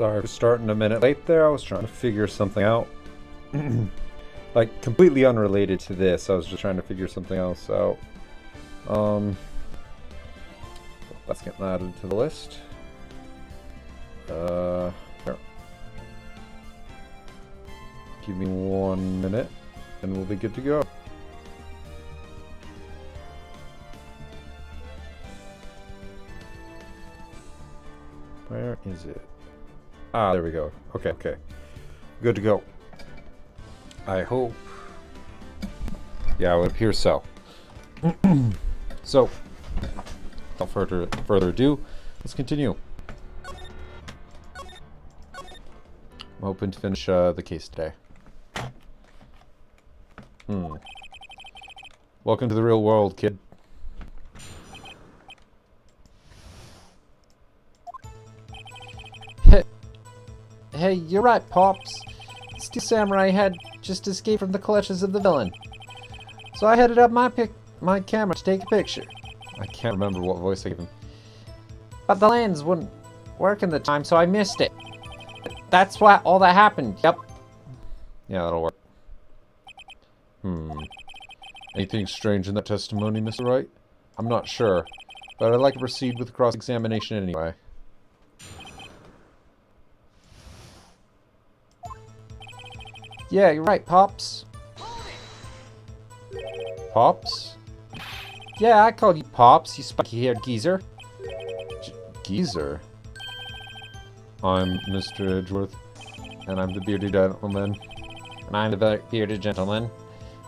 Sorry for starting a minute late there. I was trying to figure something out. Like, completely unrelated to this. I was just trying to figure something else out. Let's get that added to the list. Here. Give me 1 minute, and we'll be good to go. Where is it? Ah, there we go. Okay. Good to go. I hope. Yeah, it would appear so. So, without further ado, let's continue. I'm hoping to finish the case today. Welcome to the real world, kid. Hey, you're right, Pops. Steel Samurai had just escaped from the clutches of the villain. So I headed up my camera to take a picture. I can't remember what voice I gave him. But the lens wouldn't work in the time, so I missed it. That's why all that happened. Yep. Yeah, that'll work. Anything strange in that testimony, Mr. Wright? I'm not sure, but I'd like to proceed with cross-examination anyway. Yeah, you're right, Pops. Pops? Yeah, I called you Pops, you spiky-haired geezer. Geezer? I'm Mr. Edgeworth, and I'm the bearded gentleman. And I'm the bearded gentleman.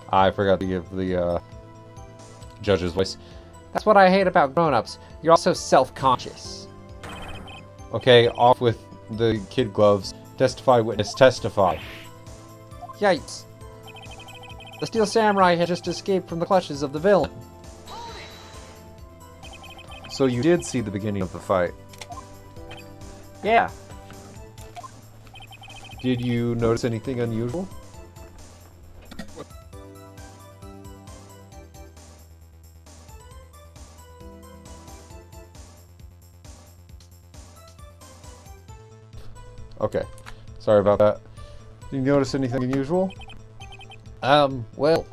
I forgot to give the judge's voice. That's what I hate about grown-ups. You're also self-conscious. Okay, off with the kid gloves. Testify, witness, testify. Yikes. The Steel Samurai had just escaped from the clutches of the villain. So you did see the beginning of the fight. Yeah. Did you notice anything unusual? Okay. Sorry about that. Did you notice anything unusual? Well,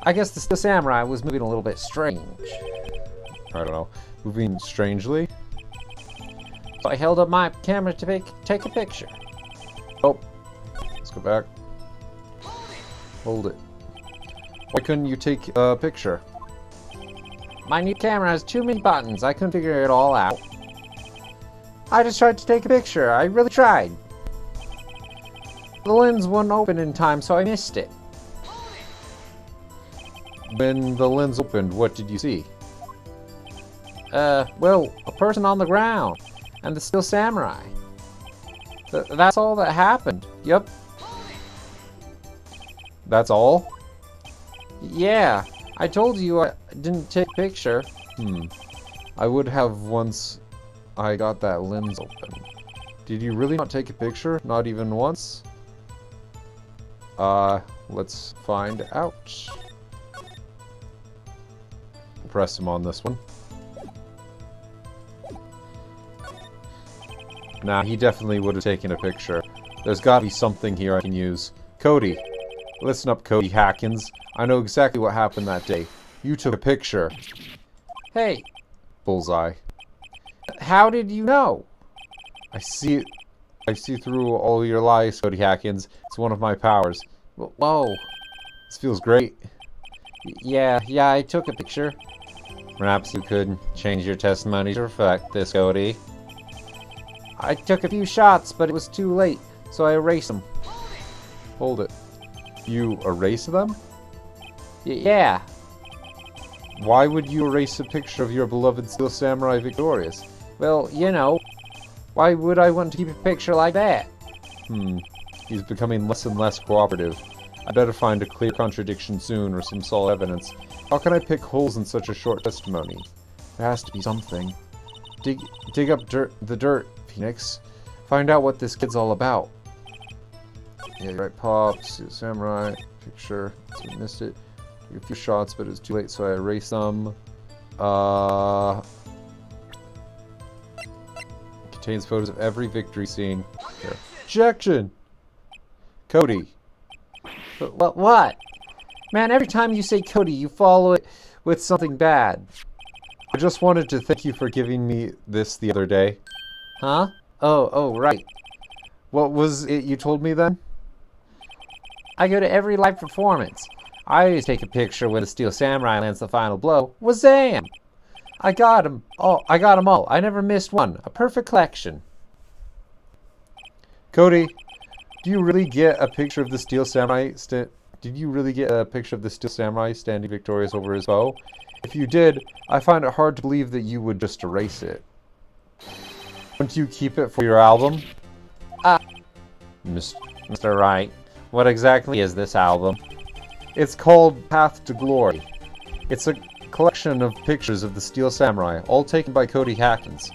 I guess the Steel Samurai was moving a little bit strange. I don't know. Moving strangely? So I held up my camera to take a picture. Oh. Let's go back. Hold it. Why couldn't you take a picture? My new camera has too many buttons. I couldn't figure it all out. I just tried to take a picture. I really tried. The lens wouldn't open in time, so I missed it. When the lens opened, what did you see? Well, a person on the ground. And the Steel Samurai. That's all that happened. Yep. That's all? Yeah. I told you I didn't take a picture. I would have once I got that lens open. Did you really not take a picture? Not even once? Let's find out. Press him on this one. Nah, he definitely would have taken a picture. There's gotta be something here I can use. Cody. Listen up, Cody Hackins. I know exactly what happened that day. You took a picture. Hey. Bullseye. How did you know? I see through all your lies, Cody Hackins. It's one of my powers. Whoa. This feels great. Yeah, I took a picture. Perhaps you could change your testimony to reflect this, Cody. I took a few shots, but it was too late, so I erased them. Hold it. You erase them? Yeah. Why would you erase a picture of your beloved Steel Samurai victorious? Well, you know, why would I want to keep a picture like that? He's becoming less and less cooperative. I better find a clear contradiction soon or some solid evidence. How can I pick holes in such a short testimony? There has to be something. Dig up the dirt, Phoenix. Find out what this kid's all about. Yeah, you're right, Pops, Samurai, picture. So we missed it. Took a few shots, but it was too late, so I erased them. contains photos of every victory scene. Here. Objection! Cody. What? Man, every time you say Cody, you follow it with something bad. I just wanted to thank you for giving me this the other day. Huh? Oh, right. What was it you told me then? I go to every live performance. I always take a picture when the Steel Samurai lands the final blow. Wazam! I got 'em. Oh, I got 'em all. I never missed one. A perfect collection. Cody, do you really get a picture of the Steel Samurai? Did you really get a picture of the Steel Samurai standing victorious over his foe? If you did, I find it hard to believe that you would just erase it. Wouldn't you keep it for your album? Mr. Wright, what exactly is this album? It's called Path to Glory. It's a collection of pictures of the Steel Samurai, all taken by Cody Hackins.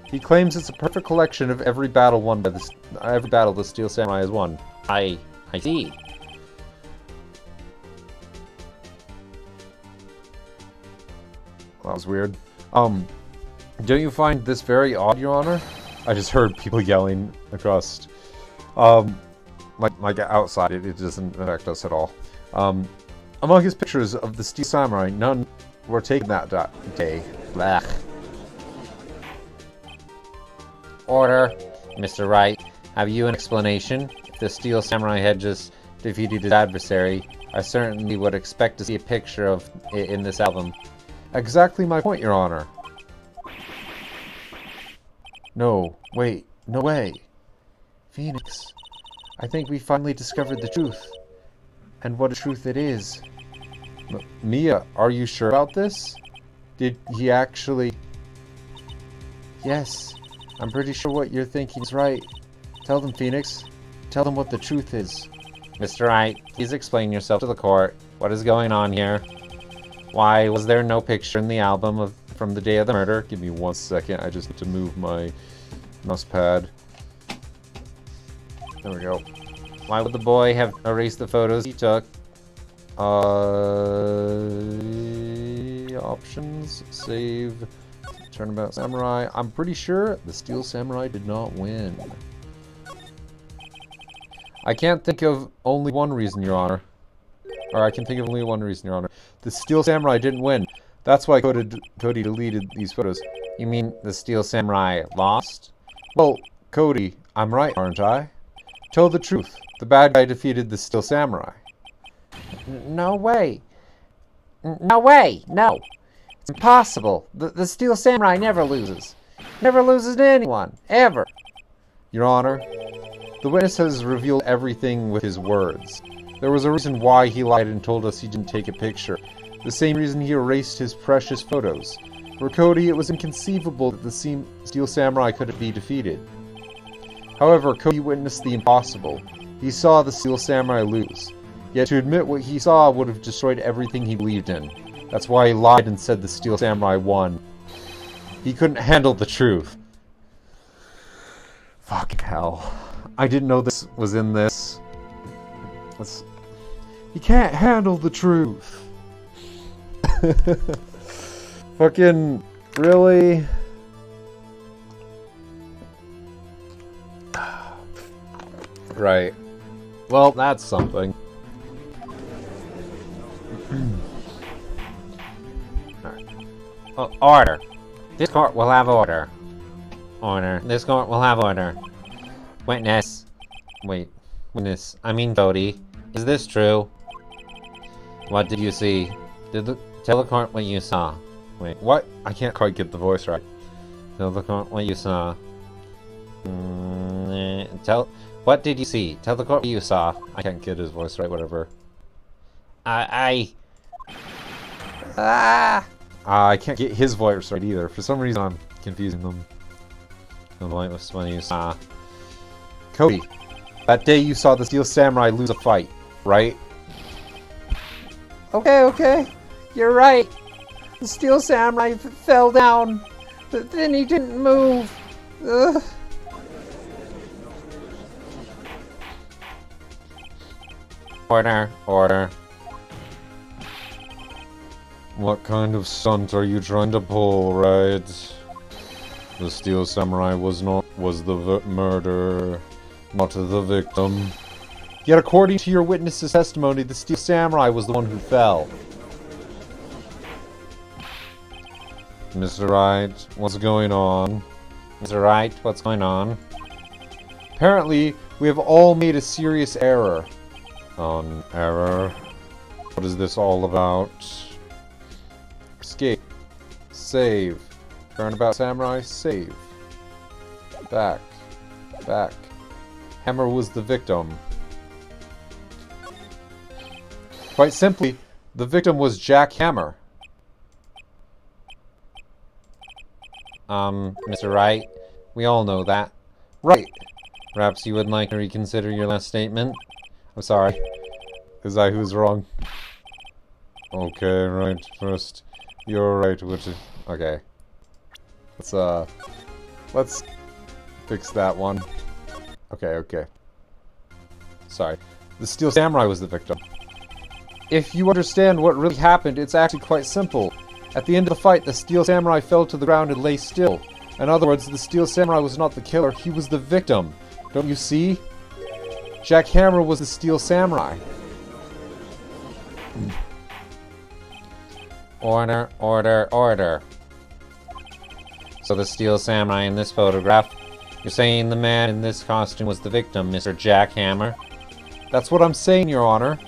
He claims it's a perfect collection of every battle won by every battle the Steel Samurai has won. I see. That was weird. Don't you find this very odd, Your Honor? I just heard people yelling across, like outside. It doesn't affect us at all. Among his pictures of the Steel Samurai, none were taken that day. Blech. Order. Mr. Wright, have you an explanation? If the Steel Samurai had just defeated his adversary, I certainly would expect to see a picture of it in this album. Exactly my point, Your Honor. No, wait, no way. Phoenix, I think we finally discovered the truth. And what a truth it is. Mia, are you sure about this? Did he actually... Yes, I'm pretty sure what you're thinking is right. Tell them, Phoenix. Tell them what the truth is. Mr. Wright, please explain yourself to the court. What is going on here? Why was there no picture in the album from the day of the murder? Give me 1 second, I just need to move my mouse pad. There we go. Why would the boy have erased the photos he took? Options, save, Turnabout Samurai. I'm pretty sure the Steel Samurai did not win. I can't think of only one reason, Your Honor. Or I can think of only one reason, Your Honor. The Steel Samurai didn't win. That's why Cody deleted these photos. You mean the Steel Samurai lost? Well, Cody, I'm right, aren't I? Tell the truth. The bad guy defeated the Steel Samurai. No way. No way. No. It's impossible. The Steel Samurai never loses. Never loses to anyone. Ever. Your Honor, the witness has revealed everything with his words. There was a reason why he lied and told us he didn't take a picture. The same reason he erased his precious photos. For Cody, it was inconceivable that the Steel Samurai could be defeated. However, Cody witnessed the impossible. He saw the Steel Samurai lose. Yet to admit what he saw would have destroyed everything he believed in. That's why he lied and said the Steel Samurai won. He couldn't handle the truth. Fucking hell. I didn't know this was in this. He can't handle the truth. Fucking... really? Right. Well, that's something. Order. This court will have order. Order. This court will have order. Witness. Wait. Witness. I mean Cody. Is this true? What did you see? Tell the court what you saw. Wait. What? I can't quite get the voice right. Tell the court what you saw. What did you see? Tell the court what you saw. I can't get his voice right, whatever. I can't get his voice right either. For some reason, I'm confusing them. The point was when you saw. Cody, that day you saw the Steel Samurai lose a fight, right? Okay. You're right. The Steel Samurai fell down, but then he didn't move. Ugh. Order. What kind of stunt are you trying to pull, Wright? The Steel Samurai was the murderer, not the victim. Yet according to your witness's testimony, the Steel Samurai was the one who fell. Mr. Wright, what's going on? Mr. Wright, what's going on? Apparently, we have all made a serious error. An error? What is this all about? Escape. Save. Turnabout Samurai, save. Back. Back. Hammer was the victim. Quite simply, the victim was Jack Hammer. Mr. Wright, we all know that. Right. Perhaps you would like to reconsider your last statement? I'm sorry. Is that who's wrong? Okay, right. First, you're right, which is... Okay. Let's fix that one. Okay. Sorry. The Steel Samurai was the victim. If you understand what really happened, it's actually quite simple. At the end of the fight, the Steel Samurai fell to the ground and lay still. In other words, the Steel Samurai was not the killer, he was the victim. Don't you see? Jack Hammer was the Steel Samurai. Order, order, order. So the Steel Samurai in this photograph, you're saying the man in this costume was the victim, Mr. Jack Hammer? That's what I'm saying, Your Honor.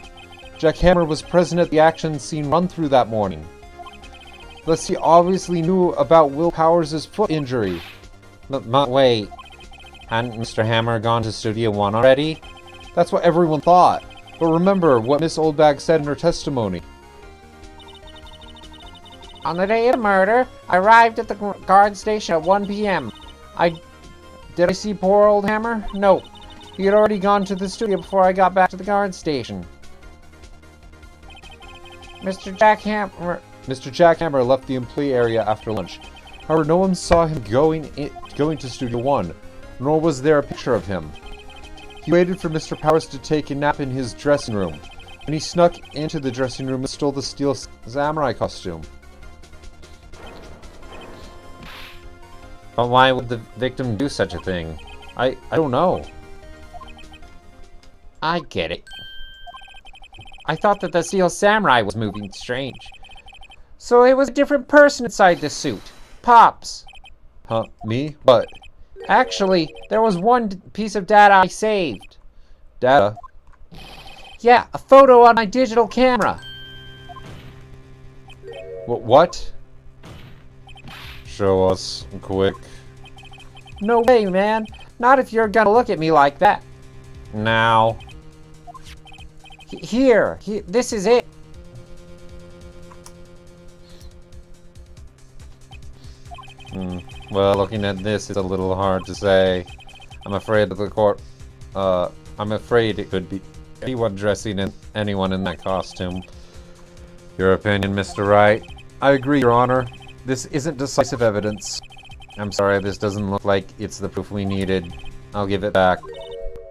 Jack Hammer was present at the action scene run-through that morning. Thus, he obviously knew about Will Powers' foot injury. But wait, hadn't Mr. Hammer gone to Studio One already? That's what everyone thought. But remember what Miss Oldbag said in her testimony. On the day of the murder, I arrived at the guard station at 1 p.m. Did I see poor old Hammer? No. He had already gone to the studio before I got back to the guard station. Mr. Jack Hammer left the employee area after lunch. However, no one saw him going to Studio One, nor was there a picture of him. He waited for Mr. Powers to take a nap in his dressing room, and he snuck into the dressing room and stole the Steel Samurai costume. But why would the victim do such a thing? I don't know. I get it. I thought that the Steel Samurai was moving strange. So it was a different person inside the suit. Pops. Huh? Me? What? Actually, there was one piece of data I saved. Data? Yeah, a photo on my digital camera. What? Show us, quick. No way, man. Not if you're gonna look at me like that. Now. Here, this is it. Well, looking at this, it's a little hard to say. I'm afraid that the court... I'm afraid it could be anyone dressing in anyone in that costume. Your opinion, Mr. Wright? I agree, Your Honor. This isn't decisive evidence. I'm sorry, this doesn't look like it's the proof we needed. I'll give it back.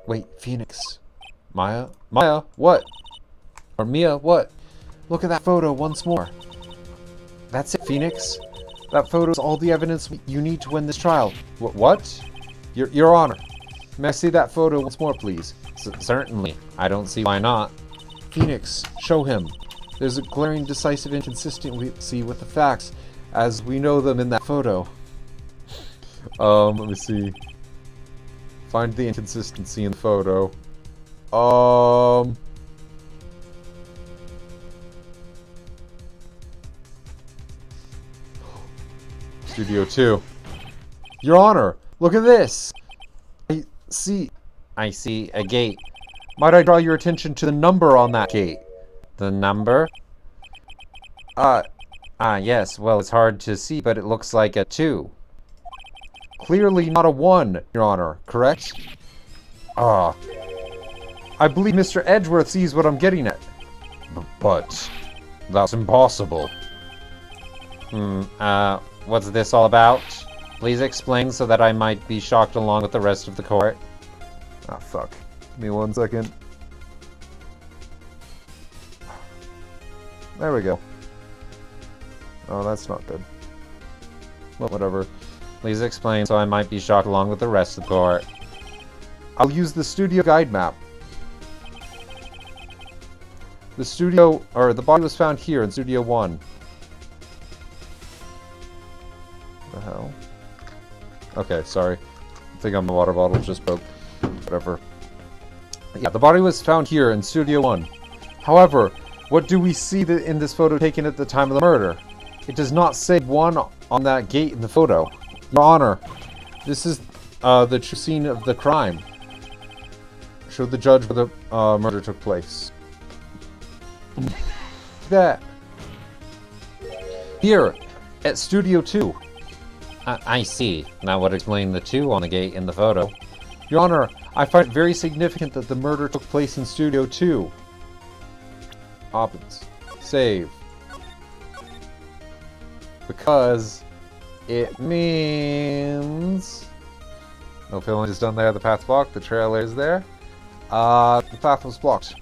Wait, Phoenix. Maya? Maya, what? Or Mia, what? Look at that photo once more. That's it, Phoenix. That photo is all the evidence you need to win this trial. What? Your Honor. May I see that photo once more, please? Certainly. I don't see why not. Phoenix, show him. There's a glaring, decisive inconsistency with the facts, as we know them in that photo. Let me see. Find the inconsistency in the photo. Studio 2. Your Honor, look at this! I see a gate. Might I draw your attention to the number on that gate? The number? Yes. Well, it's hard to see, but it looks like a 2. Clearly not a 1, Your Honor, correct? I believe Mr. Edgeworth sees what I'm getting at. But that's impossible. What's this all about? Please explain so that I might be shocked along with the rest of the court. Ah, fuck. Give me 1 second. There we go. Oh, that's not good. Well, whatever. Please explain so I might be shocked along with the rest of the court. I'll use the studio guide map. The body was found here in Studio 1. What the hell? Okay, sorry. I think my water bottle just broke. Whatever. Yeah, the body was found here in Studio 1. However, what do we see in this photo taken at the time of the murder? It does not say 1 on that gate in the photo. Your Honor, this is the true scene of the crime. Show the judge where the murder took place. That. Here, at Studio 2. I see. That would explain the 2 on the gate in the photo. Your Honor, I find it very significant that the murder took place in Studio 2. Options. Save. Because it means... No filling is done there, the path's blocked, the trailer is there. The path was blocked.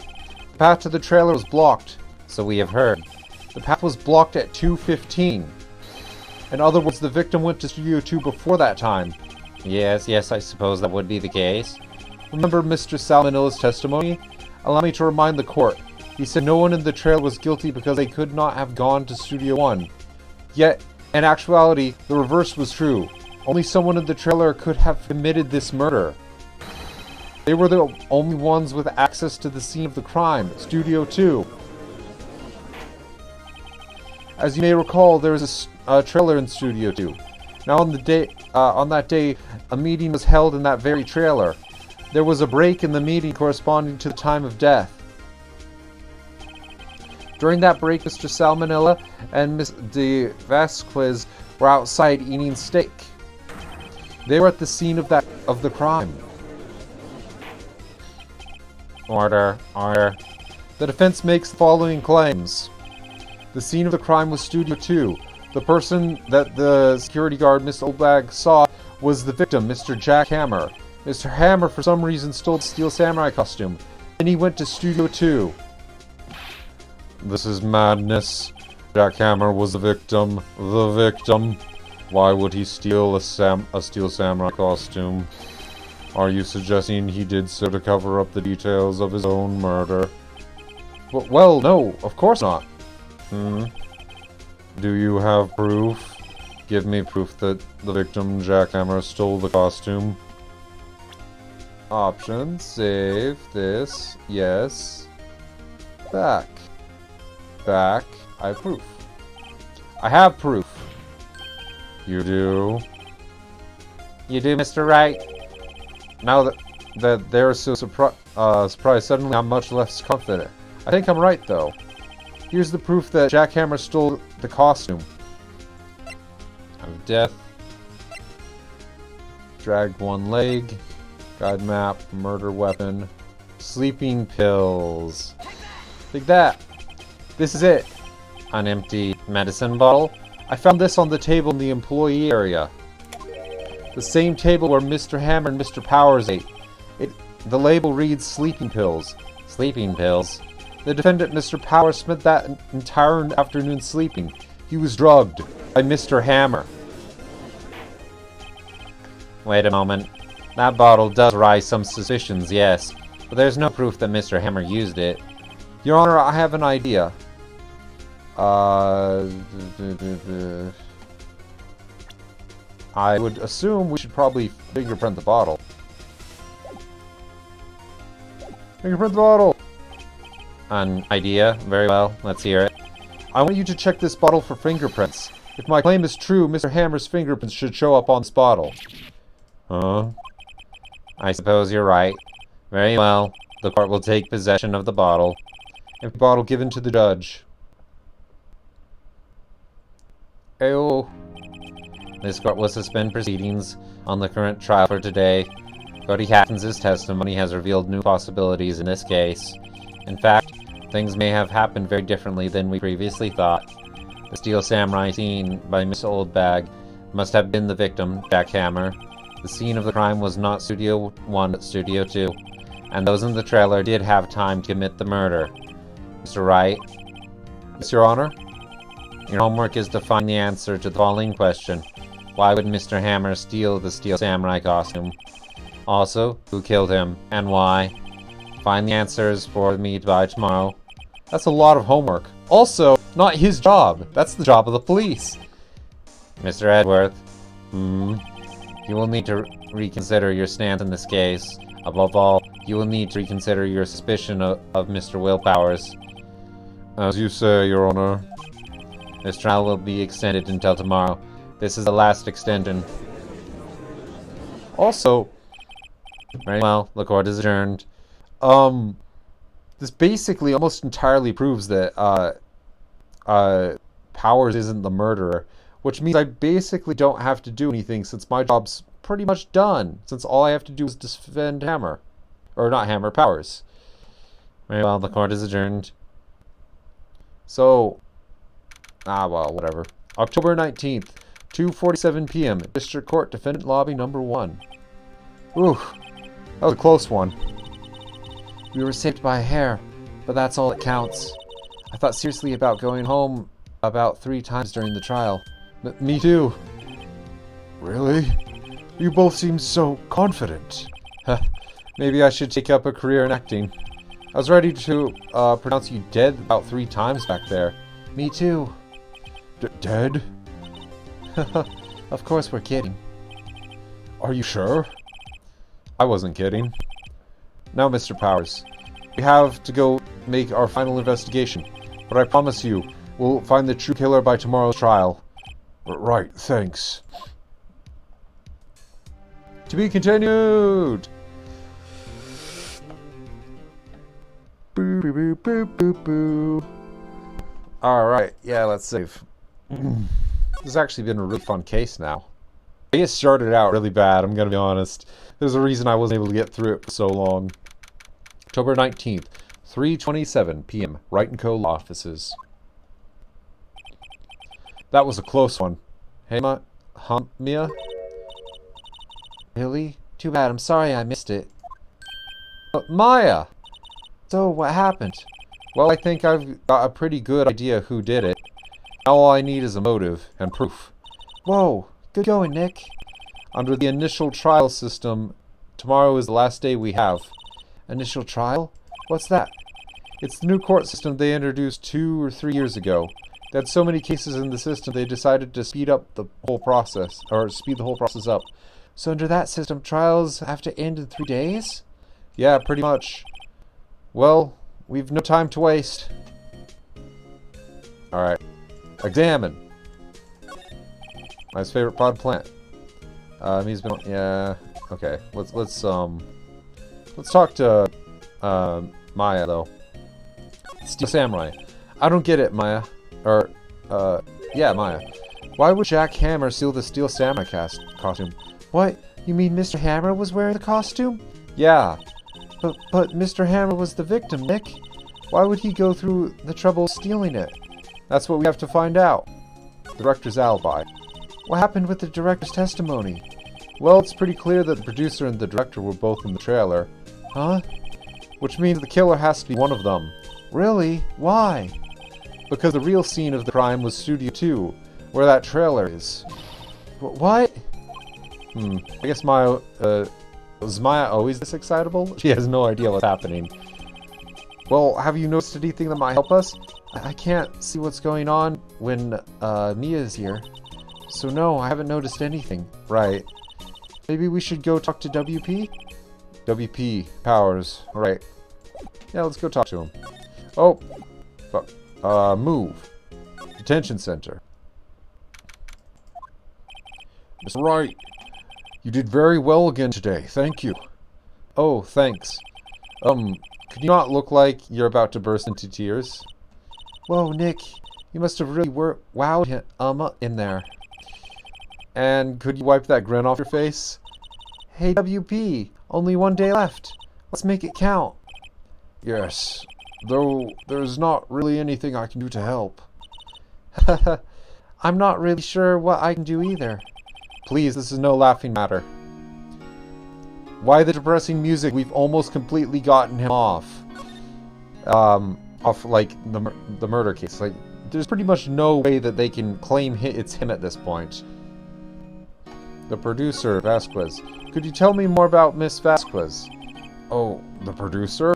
The path to the trailer was blocked. So we have heard. The path was blocked at 2:15. In other words, the victim went to Studio 2 before that time. Yes, I suppose that would be the case. Remember Mr. Salmonilla's testimony? Allow me to remind the court. He said no one in the trailer was guilty because they could not have gone to Studio 1. Yet, in actuality, the reverse was true. Only someone in the trailer could have committed this murder. They were the only ones with access to the scene of the crime, Studio 2. As you may recall, there was a trailer in Studio 2. Now on that day, a meeting was held in that very trailer. There was a break in the meeting corresponding to the time of death. During that break, Mr. Salmonella and Ms. de Vasquez were outside eating steak. They were at the scene of the crime. Order. The defense makes the following claims. The scene of the crime was Studio 2. The person that the security guard, Miss Oldbag, saw was the victim, Mr. Jack Hammer. Mr. Hammer, for some reason, stole the Steel Samurai costume. Then he went to Studio 2. This is madness. Jack Hammer was the victim. The victim. Why would he steal a Steel Samurai costume? Are you suggesting he did so to cover up the details of his own murder? Well, no, of course not. Do you have proof? Give me proof that the victim, Jack Hammer, stole the costume. Options. Save. This. Yes. Back. I have proof. I have proof. You do? You do, Mr. Wright? Now that they're so surprised, suddenly I'm much less confident. I think I'm right, though. Here's the proof that Jack Hammer stole the costume. Of death. Dragged one leg. Guide map. Murder weapon. Sleeping pills. Take that. This is it. An empty medicine bottle? I found this on the table in the employee area. The same table where Mr. Hammer and Mr. Powers ate. The label reads sleeping pills. Sleeping pills? The defendant, Mr. Powers, spent that entire afternoon sleeping. He was drugged by Mr. Hammer. Wait a moment. That bottle does raise some suspicions, yes. But there's no proof that Mr. Hammer used it. Your Honor, I have an idea. I would assume we should probably fingerprint the bottle. Fingerprint the bottle! An idea? Very well. Let's hear it. I want you to check this bottle for fingerprints. If my claim is true, Mr. Hammer's fingerprints should show up on this bottle. Huh? I suppose you're right. Very well. The court will take possession of the bottle. Empty bottle given to the judge. Ayo. This court will suspend proceedings on the current trial for today. Cody Hatkins' testimony has revealed new possibilities in this case. In fact, things may have happened very differently than we previously thought. The Steel Samurai seen by Miss Oldbag must have been the victim, Jack Hammer. The scene of the crime was not Studio 1 but Studio 2, and those in the trailer did have time to commit the murder. Mr. Wright? Yes, Your Honor? Your homework is to find the answer to the following question. Why would Mr. Hammer steal the Steel Samurai costume? Also, who killed him, and why? Find the answers for me by tomorrow. That's a lot of homework. Also, not his job. That's the job of the police. Mr. Edworth, you will need to reconsider your stance in this case. Above all, you will need to reconsider your suspicion of Mr. Willpowers. As you say, Your Honor. This trial will be extended until tomorrow. This is the last extension. Also, Very well, the court is adjourned. this basically almost entirely proves that, Powers isn't the murderer, which means I basically don't have to do anything since my job's pretty much done, since all I have to do is defend Hammer. Or not Hammer, Powers. Very well, the court is adjourned. So, well, whatever. October 19th, 2:47 p.m. District Court, Defendant Lobby Number 1. Ooh, that was a close one. We were saved by a hair, but that's all that counts. I thought seriously about going home about 3 times during the trial. Me too. Really? You both seem so confident. Maybe I should take up a career in acting. I was ready to pronounce you dead about 3 times back there. Me too. Dead? Of course we're kidding. Are you sure? I wasn't kidding. Now, Mr. Powers, we have to go make our final investigation, but I promise you, we'll find the true killer by tomorrow's trial. Right, thanks. To be continued! Boo boo boo boo boo boo. Alright, yeah, let's save. This has actually been a really fun case now. It started out really bad, I'm gonna be honest. There's a reason I wasn't able to get through it for so long. October 19th, 3:27 p.m. Wright & Co. law offices. That was a close one. Hey, Mia? Really? Too bad, I'm sorry I missed it. Maya! So, what happened? Well, I think I've got a pretty good idea who did it. Now all I need is a motive and proof. Whoa, good going, Nick. Under the initial trial system, tomorrow is the last day we have. Initial trial? What's that? It's the new court system they introduced 2 or 3 years ago. They had so many cases in the system they decided to speed up the whole process, or speed the whole process up. So under that system, trials have to end in 3 days? Yeah, pretty much. Well, we've no time to waste. Alright. Examine. My favorite pod plant. He's been, yeah, okay. Let's talk to, Maya, though. Steel Samurai. I don't get it, Maya. Or, yeah, Maya. Why would Jack Hammer steal the Steel Samurai costume? What? You mean Mr. Hammer was wearing the costume? Yeah. But Mr. Hammer was the victim, Nick. Why would he go through the trouble of stealing it? That's what we have to find out. The director's alibi. What happened with the director's testimony? Well, it's pretty clear that the producer and the director were both in the trailer. Huh? Which means the killer has to be one of them. Really? Why? Because the real scene of the crime was Studio 2, where that trailer is. What? I guess Maya, was Maya always this excitable? She has no idea what's happening. Well, have you noticed anything that might help us? I can't see what's going on when, Mia's here. So no, I haven't noticed anything. Right. Maybe we should go talk to WP? WP, Powers, right. Yeah, let's go talk to him. Oh, fuck. Move. Detention center. Mr. Wright, you did very well again today, thank you. Oh, thanks. Could you not look like you're about to burst into tears? Whoa, Nick, you must have really wowed him in there. And could you wipe that grin off your face? Hey, WP, only 1 day left. Let's make it count. Yes, though there's not really anything I can do to help. I'm not really sure what I can do either. Please, this is no laughing matter. Why the depressing music? We've almost completely gotten him off. Off, like, the murder case. Like, there's pretty much no way that they can claim it's him at this point. The producer, Vasquez. Could you tell me more about Miss Vasquez? Oh, the producer?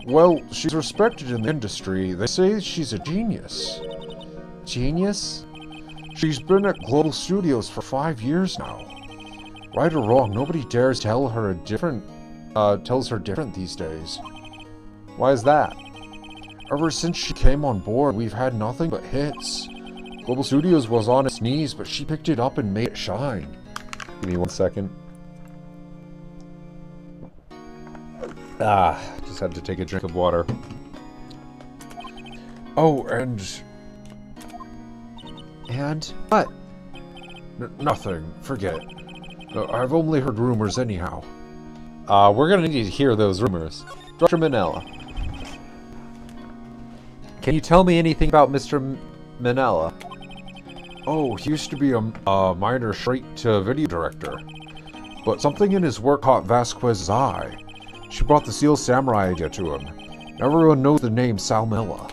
Well, she's respected in the industry. They say she's a genius. Genius? She's been at Global Studios for 5 years now. Right or wrong, nobody dares tells her different these days. Why is that? Ever since she came on board, we've had nothing but hits. Global Studios was on its knees, but she picked it up and made it shine. Give me 1 second. Just had to take a drink of water. Oh, and... And? What? Nothing. Forget. I've only heard rumors anyhow. We're gonna need to hear those rumors. Dr. Manella. Can you tell me anything about Mr. Manella? Oh, he used to be a minor Wright video director. But something in his work caught Vasquez's eye. She brought the Seal Samurai idea to him. Everyone knows the name Salmonella.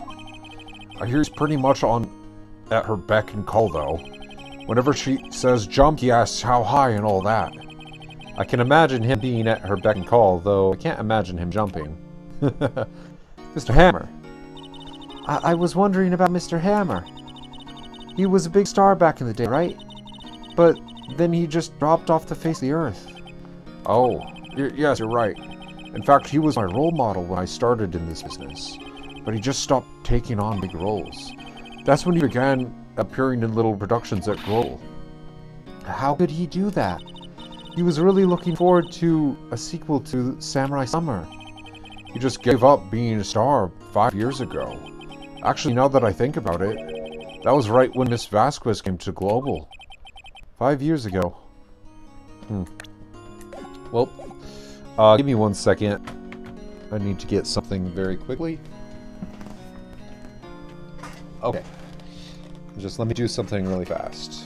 I hear he's pretty much at her beck and call, though. Whenever she says jump, he asks how high and all that. I can imagine him being at her beck and call, though I can't imagine him jumping. Mr. Hammer. I was wondering about Mr. Hammer. He was a big star back in the day, right? But then he just dropped off the face of the earth. Oh, yes, you're right. In fact, he was my role model when I started in this business. But he just stopped taking on big roles. That's when he began appearing in little productions at Global. How could he do that? He was really looking forward to a sequel to Samurai Summer. He just gave up being a star 5 years ago. Actually, now that I think about it, that was right when Miss Vasquez came to Global. 5 years ago. Well, give me 1 second. I need to get something very quickly. Okay. Just let me do something really fast.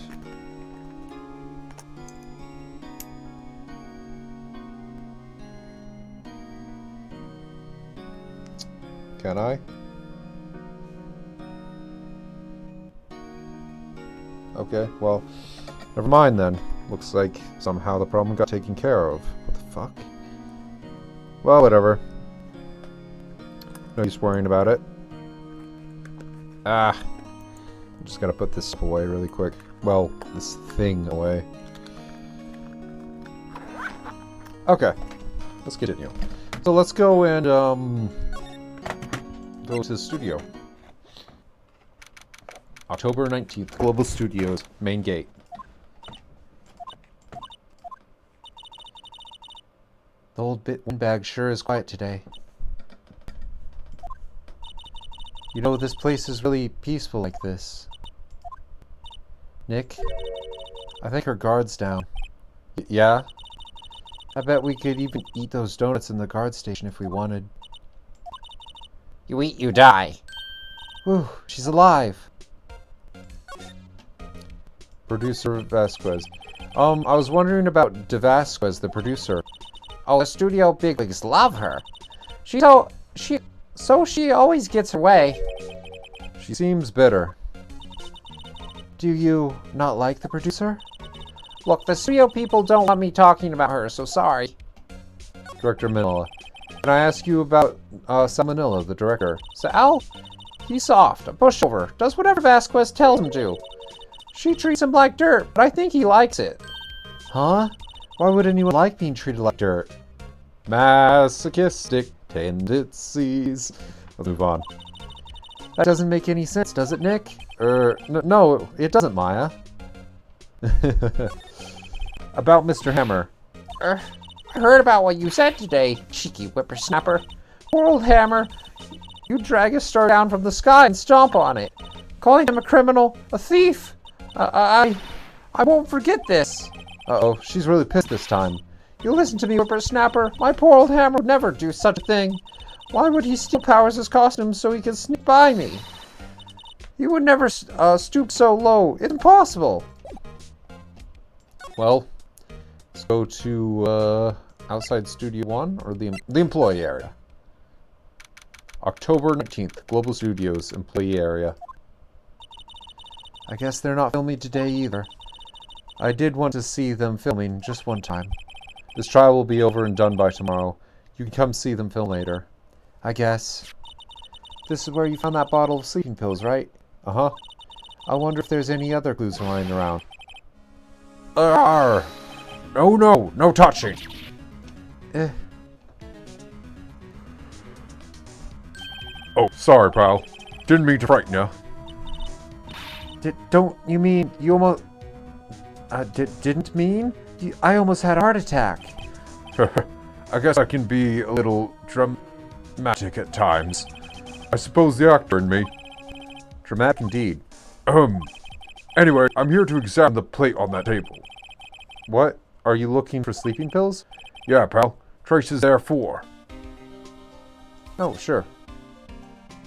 Can I? Okay, well, never mind then. Looks like somehow the problem got taken care of. What the fuck? Well, whatever. No use worrying about it. I'm just gotta put this away really quick. Well, this thing away. Okay, let's continue. So let's go and, go to the studio. October 19th, Global Studios, main gate. The old windbag sure is quiet today. You know, this place is really peaceful like this. Nick, I think our guard's down. Yeah? I bet we could even eat those donuts in the guard station if we wanted. You eat, you die. Whew, she's alive. Producer Vasquez. I was wondering about De Vasquez, the producer. Oh, the studio bigwigs love her. She always gets her way. She seems bitter. Do you not like the producer? Look, the studio people don't want me talking about her, so sorry. Director Manila. Can I ask you about Salmonella, the director? Sal? He's soft, a pushover, does whatever Vasquez tells him to. She treats him like dirt, but I think he likes it. Huh? Why would anyone like being treated like dirt? Masochistic tendencies. Let's move on. That doesn't make any sense, does it, Nick? No, it doesn't, Maya. About Mr. Hammer. I heard about what you said today, cheeky whippersnapper. Poor old Hammer. You drag a star down from the sky and stomp on it. Calling him a criminal, a thief. I won't forget this. Uh-oh, she's really pissed this time. You listen to me, whippersnapper. My poor old Hammer would never do such a thing. Why would he steal Powers' costume so he could sneak by me? He would never stoop so low. It's impossible. Well, let's go to outside Studio 1 or the employee area. October 19th, Global Studios, employee area. I guess they're not filming today either. I did want to see them filming just one time. This trial will be over and done by tomorrow. You can come see them film later. I guess. This is where you found that bottle of sleeping pills, right? Uh-huh. I wonder if there's any other clues lying around. No, no touching. Oh, sorry, pal. Didn't mean to frighten you. Don't you mean you almost... didn't mean? I almost had a heart attack. I guess I can be a little dramatic at times. I suppose the actor in me. Dramatic indeed. Anyway, I'm here to examine the plate on that table. What? Are you looking for sleeping pills? Yeah, pal. Traces there for. Oh, sure.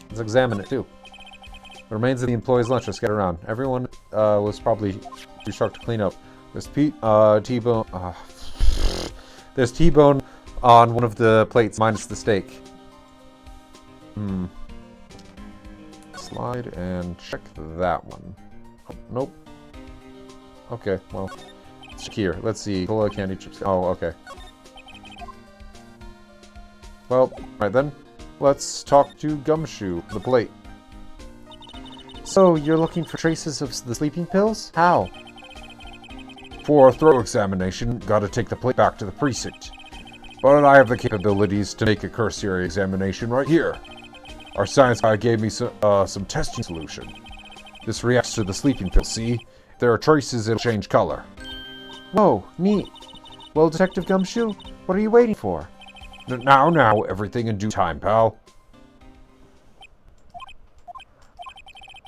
Let's examine it, too. The remains of the employee's lunch are scattered around. Everyone was probably too sharp to clean up. There's T-bone... there's T-bone on one of the plates, minus the steak. Slide and check that one. Oh, nope. Okay, well... let's check here. Let's see. Cola, candy, chips... oh, okay. Well, alright then. Let's talk to Gumshoe, the plate. So, you're looking for traces of the sleeping pills? How? For a thorough examination, gotta take the plate back to the precinct. But I have the capabilities to make a cursory examination right here. Our science guy gave me some testing solution. This reacts to the sleeping pill, see? If there are traces, it'll change color. Whoa, neat. Well, Detective Gumshoe, what are you waiting for? Now, everything in due time, pal.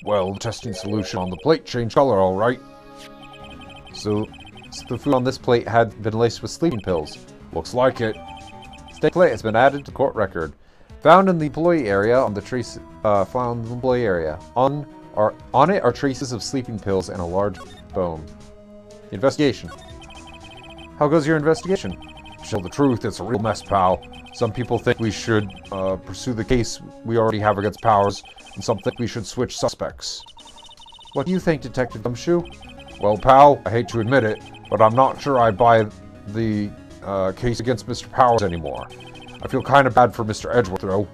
Well, the testing solution on the plate changed color, all right. So the food on this plate had been laced with sleeping pills. Looks like it. Steak plate has been added to court record. Found in the employee area on the trace. Found in the employee area. On it are traces of sleeping pills and a large bone. Investigation. How goes your investigation? To tell the truth, it's a real mess, pal. Some people think we should pursue the case we already have against Powers, and some think we should switch suspects. What do you think, Detective Gumshoe? Well, pal, I hate to admit it, but I'm not sure I buy the case against Mr. Powers anymore. I feel kind of bad for Mr. Edgeworth, though.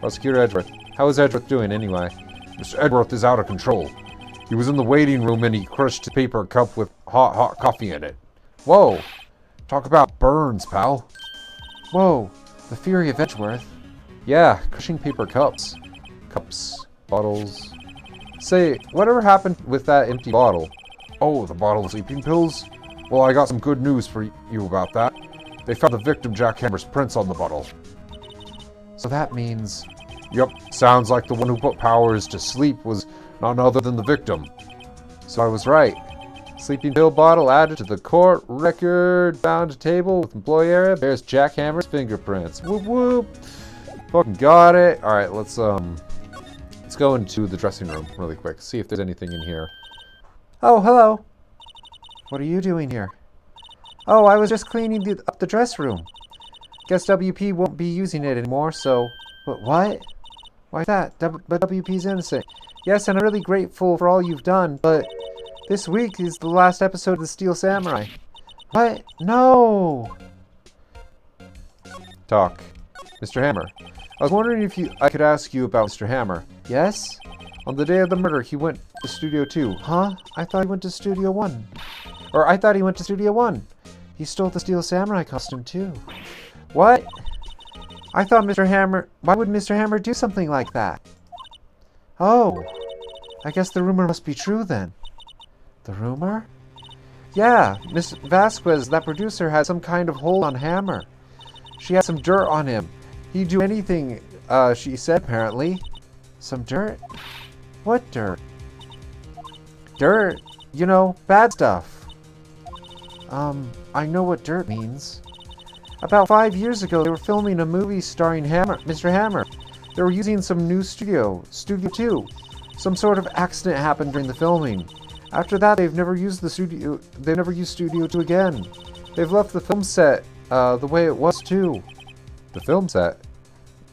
Prosecutor Edgeworth. How is Edgeworth doing, anyway? Mr. Edgeworth is out of control. He was in the waiting room and he crushed a paper cup with hot coffee in it. Whoa! Talk about burns, pal. Whoa, the fury of Edgeworth. Yeah, crushing paper cups. Cups, bottles. Say, whatever happened with that empty bottle? Oh, the bottle of sleeping pills? Well, I got some good news for you about that. They found the victim Jackhammer's prints on the bottle. So that means... Yep, sounds like the one who put Powers to sleep was none other than the victim. So I was right. Sleeping pill bottle added to the court record, bound to table with employee area, bears Jackhammer's fingerprints. Whoop whoop! Fucking got it. Alright, let's go into the dressing room really quick, see if there's anything in here. Oh, hello. What are you doing here? Oh, I was just cleaning up the dress room. Guess WP won't be using it anymore, so... But what? Why that? But WP's innocent. Yes, and I'm really grateful for all you've done, but... This week is the last episode of the Steel Samurai. What? No! Talk. Mr. Hammer. I was wondering if I could ask you about Mr. Hammer. Yes? On the day of the murder, he went to Studio 2. Huh? I thought he went to Studio 1. Or I thought he went to Studio 1. He stole the Steel Samurai costume, too. What? I thought Mr. Hammer... Why would Mr. Hammer do something like that? Oh. I guess the rumor must be true, then. The rumor? Yeah, Miss Vasquez, that producer, had some kind of hold on Hammer. She had some dirt on him. He'd do anything, she said, apparently. Some dirt? What dirt? Dirt? You know, bad stuff. I know what dirt means. About 5 years ago, they were filming a movie starring Mr. Hammer. They were using some new Studio 2. Some sort of accident happened during the filming. After that, they've never used Studio 2 again. They've left the film set, the way it was, too. The film set?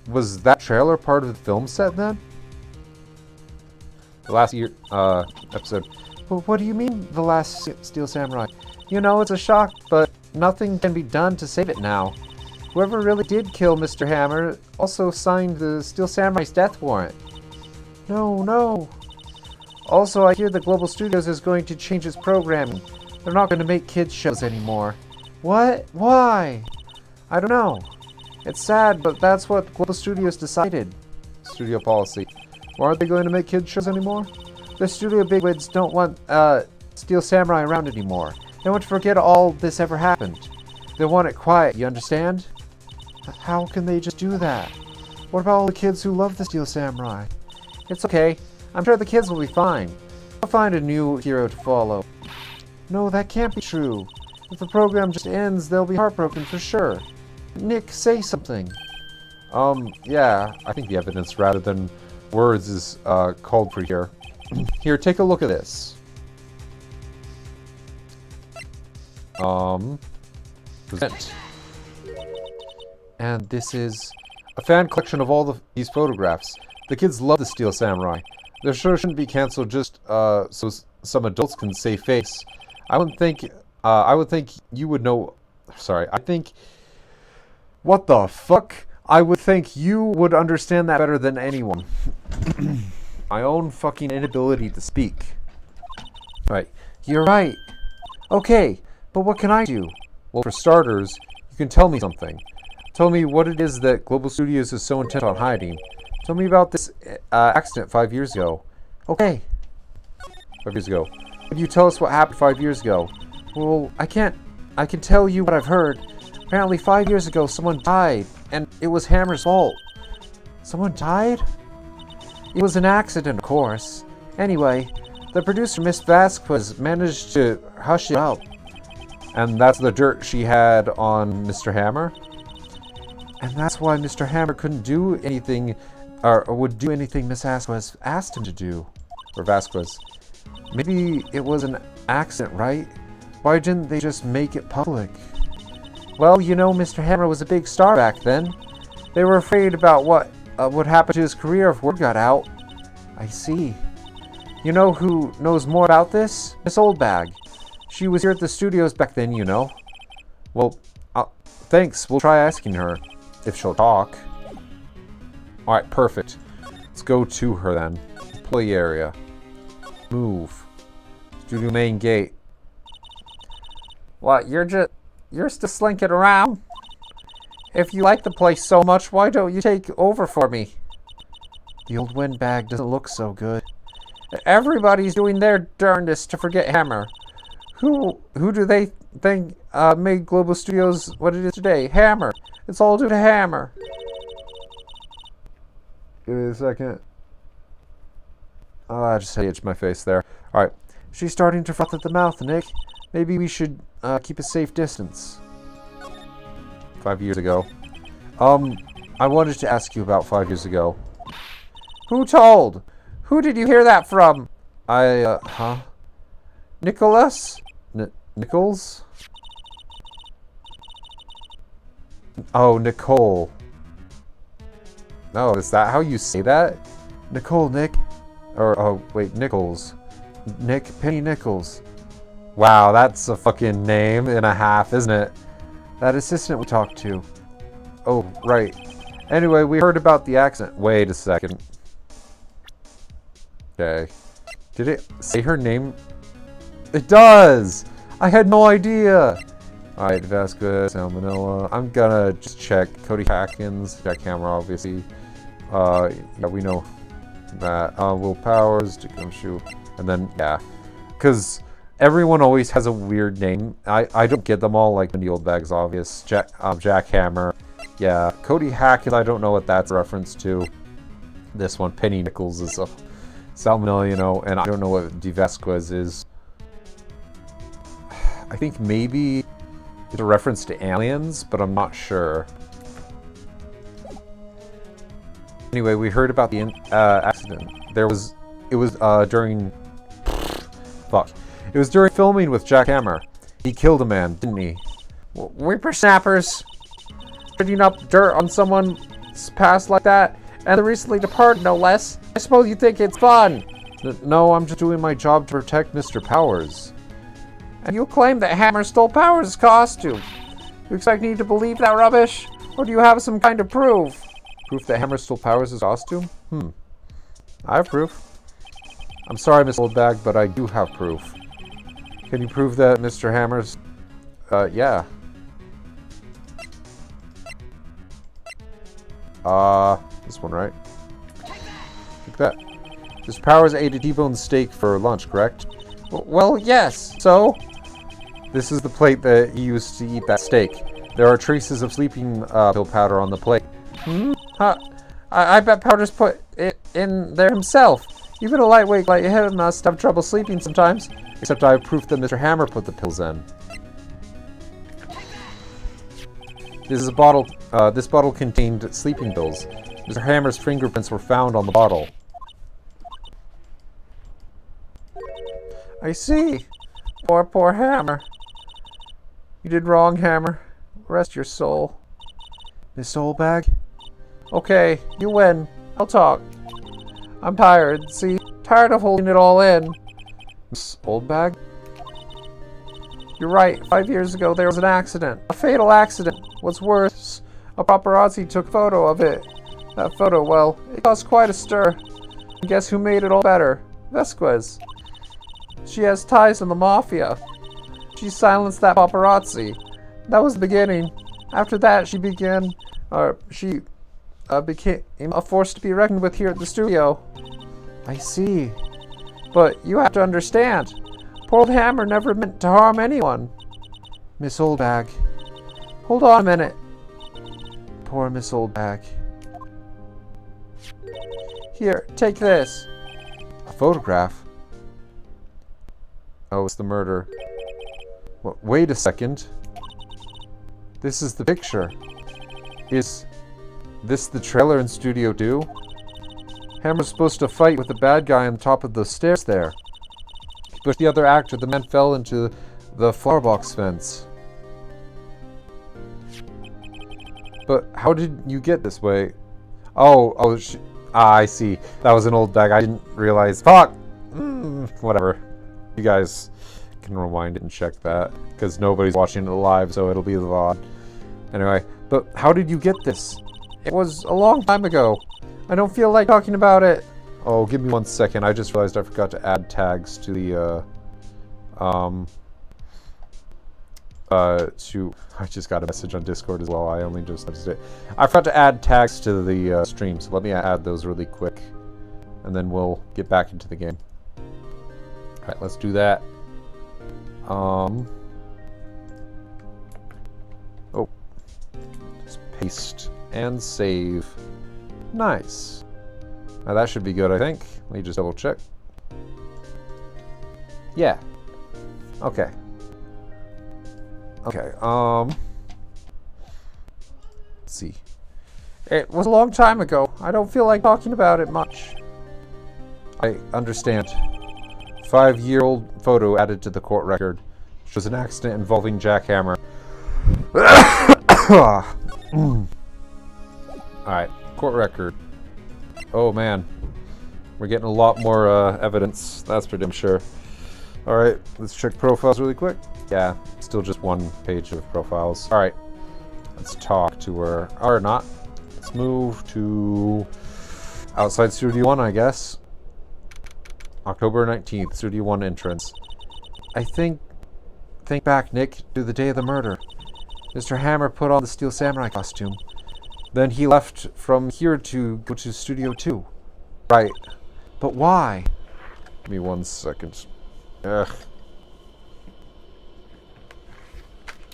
Was that trailer part of the film set, then? The last episode. Well, what do you mean, the last Steel Samurai? You know, it's a shock, but nothing can be done to save it now. Whoever really did kill Mr. Hammer also signed the Steel Samurai's death warrant. No, no. Also, I hear that Global Studios is going to change its programming. They're not going to make kids shows anymore. What? Why? I don't know. It's sad, but that's what Global Studios decided. Studio policy. Why aren't they going to make kids shows anymore? The studio bigwigs don't want Steel Samurai around anymore. They want to forget all this ever happened. They want it quiet, you understand? How can they just do that? What about all the kids who love the Steel Samurai? It's okay. I'm sure the kids will be fine. I'll find a new hero to follow. No, that can't be true. If the program just ends, they'll be heartbroken for sure. Nick, say something. Yeah, I think the evidence rather than words is called for here. Here, take a look at this. Present. And this is a fan collection of all these photographs. The kids love the Steel Samurai. Their show shouldn't be cancelled just so some adults can save face. I would think you would know. Sorry, I think. What the fuck? I would think you would understand that better than anyone. My own fucking inability to speak. Right. You're right. Okay, but what can I do? Well, for starters, you can tell me something. Tell me what it is that Global Studios is so intent on hiding. Tell me about this accident 5 years ago. Okay. 5 years ago. Could you tell us what happened 5 years ago? Well, I can't. I can tell you what I've heard. Apparently 5 years ago someone died, and it was Hammer's fault. Someone died? It was an accident, of course. Anyway, the producer, Miss Vasquez, managed to hush it up. And that's the dirt she had on Mr. Hammer? And that's why Mr. Hammer couldn't do anything, or would do anything Miss Vasquez asked him to do. Or Vasquez. Maybe it was an accident, right? Why didn't they just make it public? Well, you know, Mr. Hammer was a big star back then. They were afraid about what would happen to his career if word got out. I see. You know who knows more about this? Miss Oldbag. She was here at the studios back then, you know. Well, thanks. We'll try asking her. If she'll talk. Alright, perfect. Let's go to her then. Employee area. Move. Studio main gate. What, you're still slinking around? If you like the place so much, why don't you take over for me? The old windbag doesn't look so good. Everybody's doing their darndest to forget Hammer. Who do they think made Global Studios what it is today? Hammer. It's all due to Hammer. Give me a second. Oh, I just had to itch my face there. Alright. She's starting to froth at the mouth, Nick. Maybe we should keep a safe distance. 5 years ago. I wanted to ask you about 5 years ago. Who told? Who did you hear that from? Huh? Nicholas? Nichols? Oh, Nicole. Oh, is that how you say that? Nicole, Nick. Or, oh, wait, Nichols. Nick, Penny Nichols. Wow, that's a fucking name and a half, isn't it? That assistant we talked to. Oh, right. Anyway, we heard about the accident. Wait a second. Okay. Did it say her name? It does! I had no idea! Alright, Vasquez, Salmonella. I'm gonna just check. Cody Hackins, Jack Hammer, obviously. Yeah, we know that. Will Powers, Shoe. And then, yeah. Because everyone always has a weird name. I don't get them all, like when the old bag's obvious. Jack Hammer. Yeah. Cody Hackins, I don't know what that's a reference to. This one, Penny Nichols, is a Salmonella, you know, and I don't know what De Vasquez is. I think maybe it's a reference to aliens, but I'm not sure. Anyway, we heard about the accident. It was during... Fuck. It was during filming with Jack Hammer. He killed a man, didn't he? Whippersnappers putting up dirt on someone's past like that, and the recently departed, no less. I suppose you think it's fun. No, I'm just doing my job to protect Mr. Powers. And you claim that Hammer stole Powers' costume. You expect me to believe that rubbish? Or do you have some kind of proof? Proof that Hammer stole Powers' costume? I have proof. I'm sorry, Miss Oldbag, but I do have proof. Can you prove that Mr. Hammer's... yeah. This one, right? Take that. Mr. Powers ate a T-bone steak for lunch, correct? Well, yes. So? This is the plate that he used to eat that steak. There are traces of sleeping pill powder on the plate. Huh. I bet Powder's put it in there himself. Even a lightweight like him must have trouble sleeping sometimes. Except I have proof that Mr. Hammer put the pills in. This is a bottle. This bottle contained sleeping pills. Mr. Hammer's fingerprints were found on the bottle. I see. Poor Hammer. You did wrong, Hammer. Rest your soul. Miss Oldbag? Okay, you win. I'll talk. I'm tired, see? Tired of holding it all in. Miss Oldbag? You're right. 5 years ago, there was an accident. A fatal accident. What's worse, a paparazzi took a photo of it. That photo, well, it caused quite a stir. And guess who made it all better? Vasquez. She has ties to the mafia. She silenced that paparazzi. That was the beginning. After that, she became a force to be reckoned with here at the studio. I see. But you have to understand, poor old Hammer never meant to harm anyone. Miss Oldbag. Hold on a minute. Poor Miss Oldbag. Here, take this. A photograph? Oh, it's the murder. Wait a second. This is the picture. Is this the trailer in Studio 2? Hammer's supposed to fight with the bad guy on the top of the stairs there. He pushed the other actor. The man fell into the flower box fence. But how did you get this way? I see. That was an old bag. I didn't realize. Fuck! Whatever. You guys can rewind it and check that, because nobody's watching it live, so it'll be the VOD. Anyway, but how did you get this? It was a long time ago. I don't feel like talking about it. Oh, give me 1 second. I just realized I forgot to add tags to the, I just got a message on Discord as well. I only just noticed it. I forgot to add tags to the stream, so let me add those really quick, and then we'll get back into the game. Alright, let's do that. Oh. Just paste and save. Nice. Now that should be good, I think. Let me just double check. Yeah. Okay. Okay, let's see. It was a long time ago. I don't feel like talking about it much. I understand. 5-year-old photo added to the court record. Shows an accident involving Jack Hammer. Alright, court record. Oh man. We're getting a lot more evidence, that's for damn sure. Alright, let's check profiles really quick. Yeah, still just 1 page of profiles. Alright, let's talk to her. Or not. Let's move to outside Studio 1, I guess. October 19th, Studio 1 entrance. Think back, Nick, to the day of the murder. Mr. Hammer put on the Steel Samurai costume. Then he left from here to go to Studio 2. Right. But why? Give me 1 second. Ugh.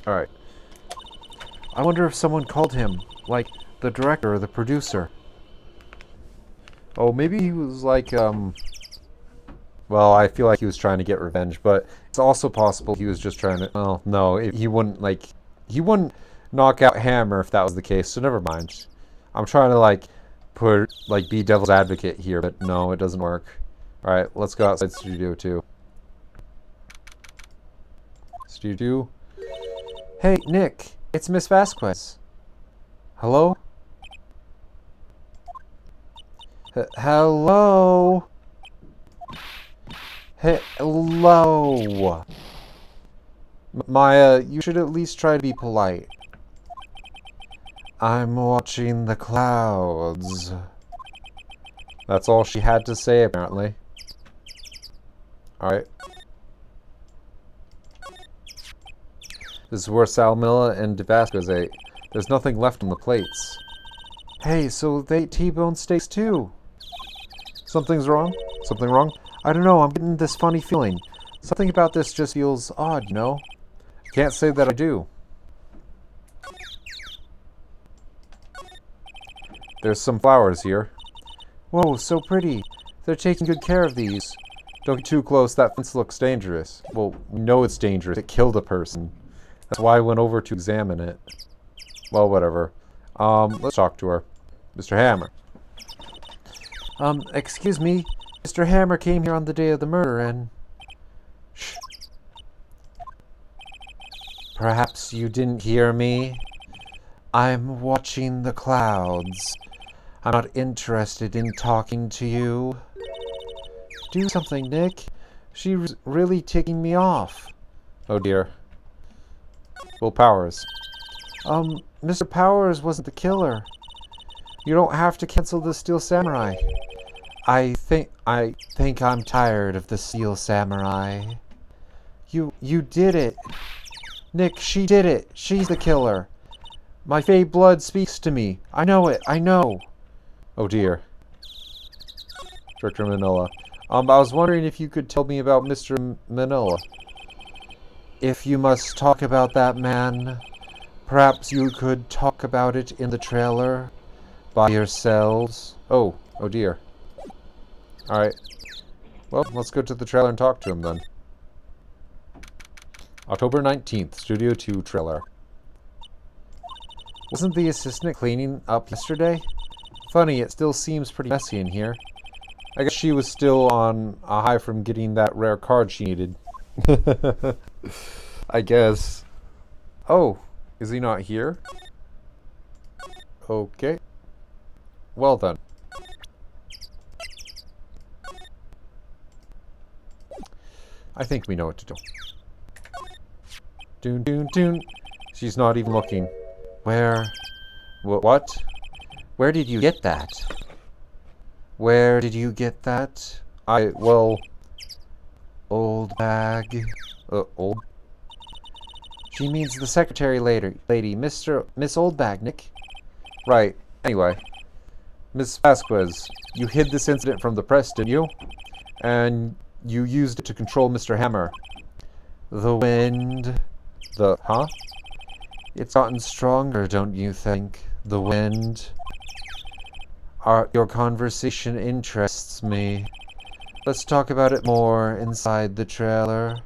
Alright. I wonder if someone called him, like the director or the producer. Oh, maybe he was like, well, I feel like he was trying to get revenge, but it's also possible he was just trying to... Well, no, he wouldn't, like... He wouldn't knock out Hammer if that was the case, so never mind. I'm trying to, like, be devil's advocate here, but no, it doesn't work. Alright, let's go outside Studio 2. Studio 2? Hey, Nick, it's Miss Vasquez. Hello? Hello? Hello! Maya, you should at least try to be polite. I'm watching the clouds. That's all she had to say, apparently. Alright. This is where salmonella and Vasquez ate. There's nothing left on the plates. Hey, so they ate T-bone steaks too. Something's wrong? Something wrong? I don't know, I'm getting this funny feeling. Something about this just feels odd, you know? Can't say that I do. There's some flowers here. Whoa, so pretty. They're taking good care of these. Don't get too close, that fence looks dangerous. Well, we know it's dangerous. It killed a person. That's why I went over to examine it. Well, whatever. Let's talk to her. Mr. Hammer. Excuse me. Mr. Hammer came here on the day of the murder and... Shh. Perhaps you didn't hear me? I'm watching the clouds. I'm not interested in talking to you. Do something, Nick. She's really ticking me off. Oh dear. Will Powers. Mr. Powers wasn't the killer. You don't have to cancel the Steel Samurai. I think I'm tired of the Steel Samurai. You did it. Nick, she did it. She's the killer. My fey blood speaks to me. I know it. I know. Oh dear. Director Manila. I was wondering if you could tell me about Mr. Manila. If you must talk about that man, perhaps you could talk about it in the trailer by yourselves. Oh dear. Alright. Well, let's go to the trailer and talk to him then. October 19th, Studio 2 trailer. Wasn't the assistant cleaning up yesterday? Funny, it still seems pretty messy in here. I guess she was still on a high from getting that rare card she needed. I guess. Oh, is he not here? Okay. Well then. I think we know what to do. Doon, doon, doon. She's not even looking. Where? What? Where did you get that? Where did you get that? Well... Old bag. Old? She means the secretary lady. Miss Oldbag, Nick. Right. Anyway. Miss Vasquez, you hid this incident from the press, didn't you? And you used it to control Mr. Hammer. The wind... Huh? It's gotten stronger, don't you think? The wind... Your conversation interests me. Let's talk about it more inside the trailer.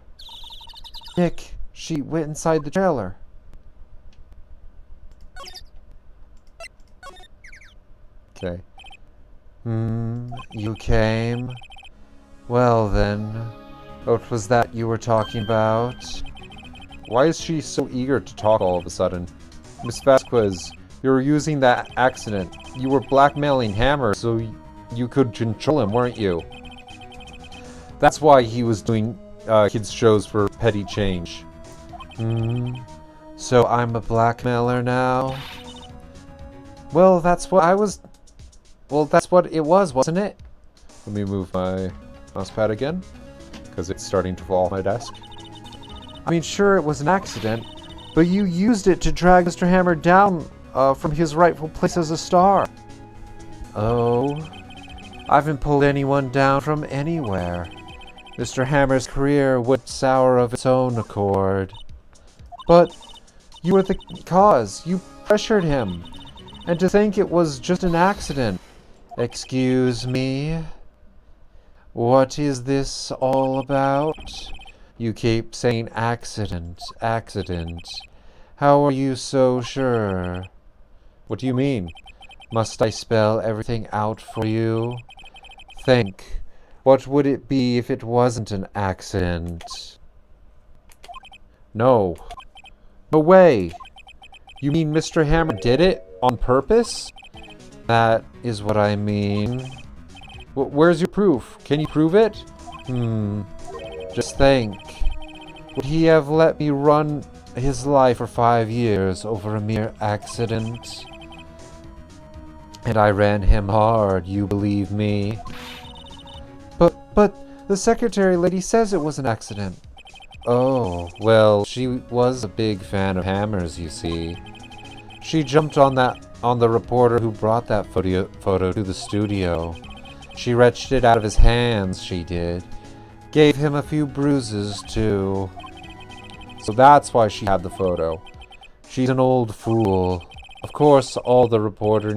Nick, she went inside the trailer. Okay. You came? Well then, what was that you were talking about? Why is she so eager to talk all of a sudden? Miss Vasquez, you were using that accident. You were blackmailing Hammer so you could control him, weren't you? That's why he was doing kids' shows for petty change. So I'm a blackmailer now? Well, that's what I was... Well, that's what it was, wasn't it? Let me move my mousepad again, because it's starting to fall off my desk. I mean, sure, it was an accident, but you used it to drag Mr. Hammer down from his rightful place as a star. Oh, I haven't pulled anyone down from anywhere. Mr. Hammer's career went sour of its own accord. But you were the cause. You pressured him. And to think it was just an accident. Excuse me? What is this all about? You keep saying accident, accident. How are you so sure? What do you mean? Must I spell everything out for you? Think. What would it be if it wasn't an accident? No. No way! You mean Mr. Hammer did it? On purpose? That is what I mean. Where's your proof? Can you prove it? Just think. Would he have let me run his life for 5 years over a mere accident? And I ran him hard, you believe me? But the secretary lady says it was an accident. Oh, well, she was a big fan of hammers, you see. She jumped on the reporter who brought that photo to the studio. She wrenched it out of his hands, she did. Gave him a few bruises, too. So that's why she had the photo. She's an old fool. Of course, all the reporter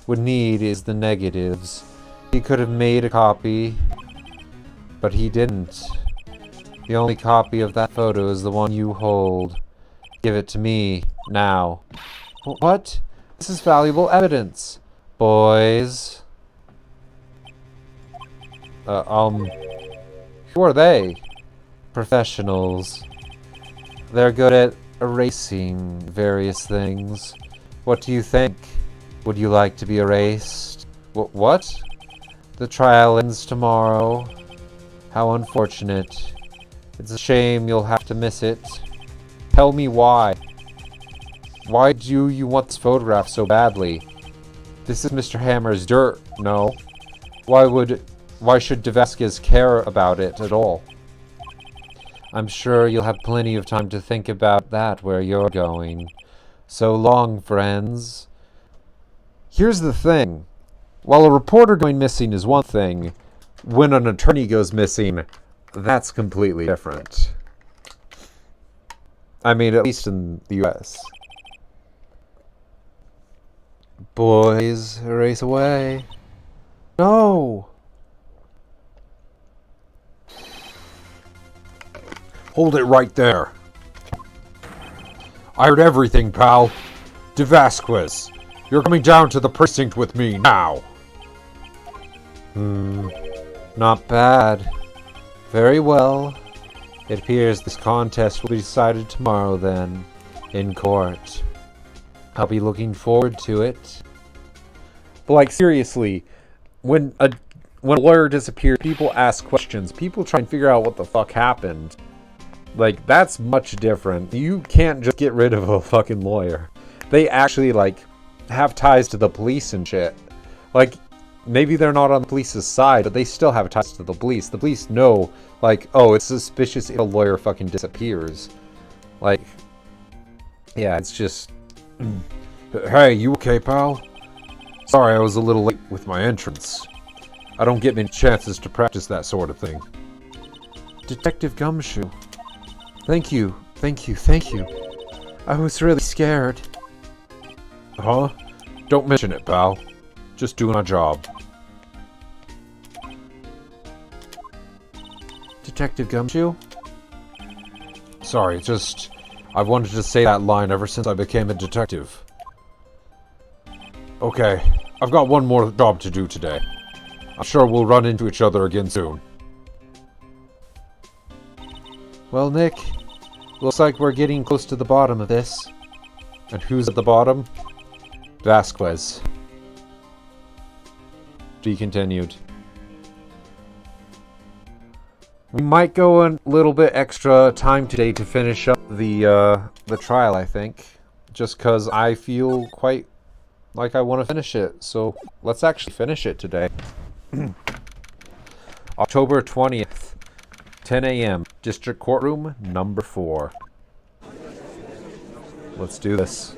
would need is the negatives. He could have made a copy, but he didn't. The only copy of that photo is the one you hold. Give it to me, now. What? This is valuable evidence. Boys. Who are they? Professionals. They're good at erasing various things. What do you think? Would you like to be erased? What? The trial ends tomorrow. How unfortunate. It's a shame you'll have to miss it. Tell me why. Why do you want this photograph so badly? This is Mr. Hammer's dirt, no? Why should DeVasquez care about it at all? I'm sure you'll have plenty of time to think about that where you're going. So long, friends. Here's the thing. While a reporter going missing is one thing, when an attorney goes missing, that's completely different. I mean, at least in the US. Boys, race away. No! Hold it right there. I heard everything, pal. DeVasquez, you're coming down to the precinct with me now. Not bad. Very well. It appears this contest will be decided tomorrow then, in court. I'll be looking forward to it. But like, seriously, when a lawyer disappears, people ask questions. People try and figure out what the fuck happened. Like, that's much different. You can't just get rid of a fucking lawyer. They actually, like, have ties to the police and shit. Like, maybe they're not on the police's side, but they still have ties to the police. The police know, like, oh, it's suspicious if a lawyer fucking disappears. Like, yeah, it's just... Hey, you okay, pal? Sorry, I was a little late with my entrance. I don't get many chances to practice that sort of thing. Detective Gumshoe. Thank you. I was really scared. Huh? Don't mention it, pal. Just doing my job. Detective Gumshoe? Sorry, just... I've wanted to say that line ever since I became a detective. Okay, I've got one more job to do today. I'm sure we'll run into each other again soon. Well, Nick, looks like we're getting close to the bottom of this. And who's at the bottom? Vasquez. Be continued. We might go a little bit extra time today to finish up the trial, I think. Just because I feel quite like I want to finish it. So let's actually finish it today. October 20th, 10 a.m. District Courtroom, number 4. Let's do this.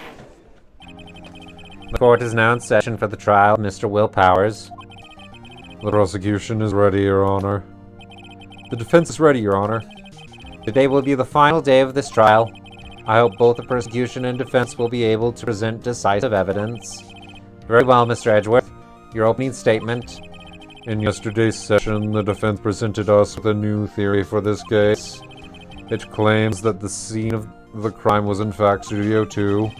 The court is now in session for the trial of Mr. Will Powers. The prosecution is ready, Your Honor. The defense is ready, Your Honor. Today will be the final day of this trial. I hope both the prosecution and defense will be able to present decisive evidence. Very well, Mr. Edgeworth. Your opening statement. In yesterday's session, the defense presented us with a new theory for this case. It claims that the scene of the crime was in fact Studio 2.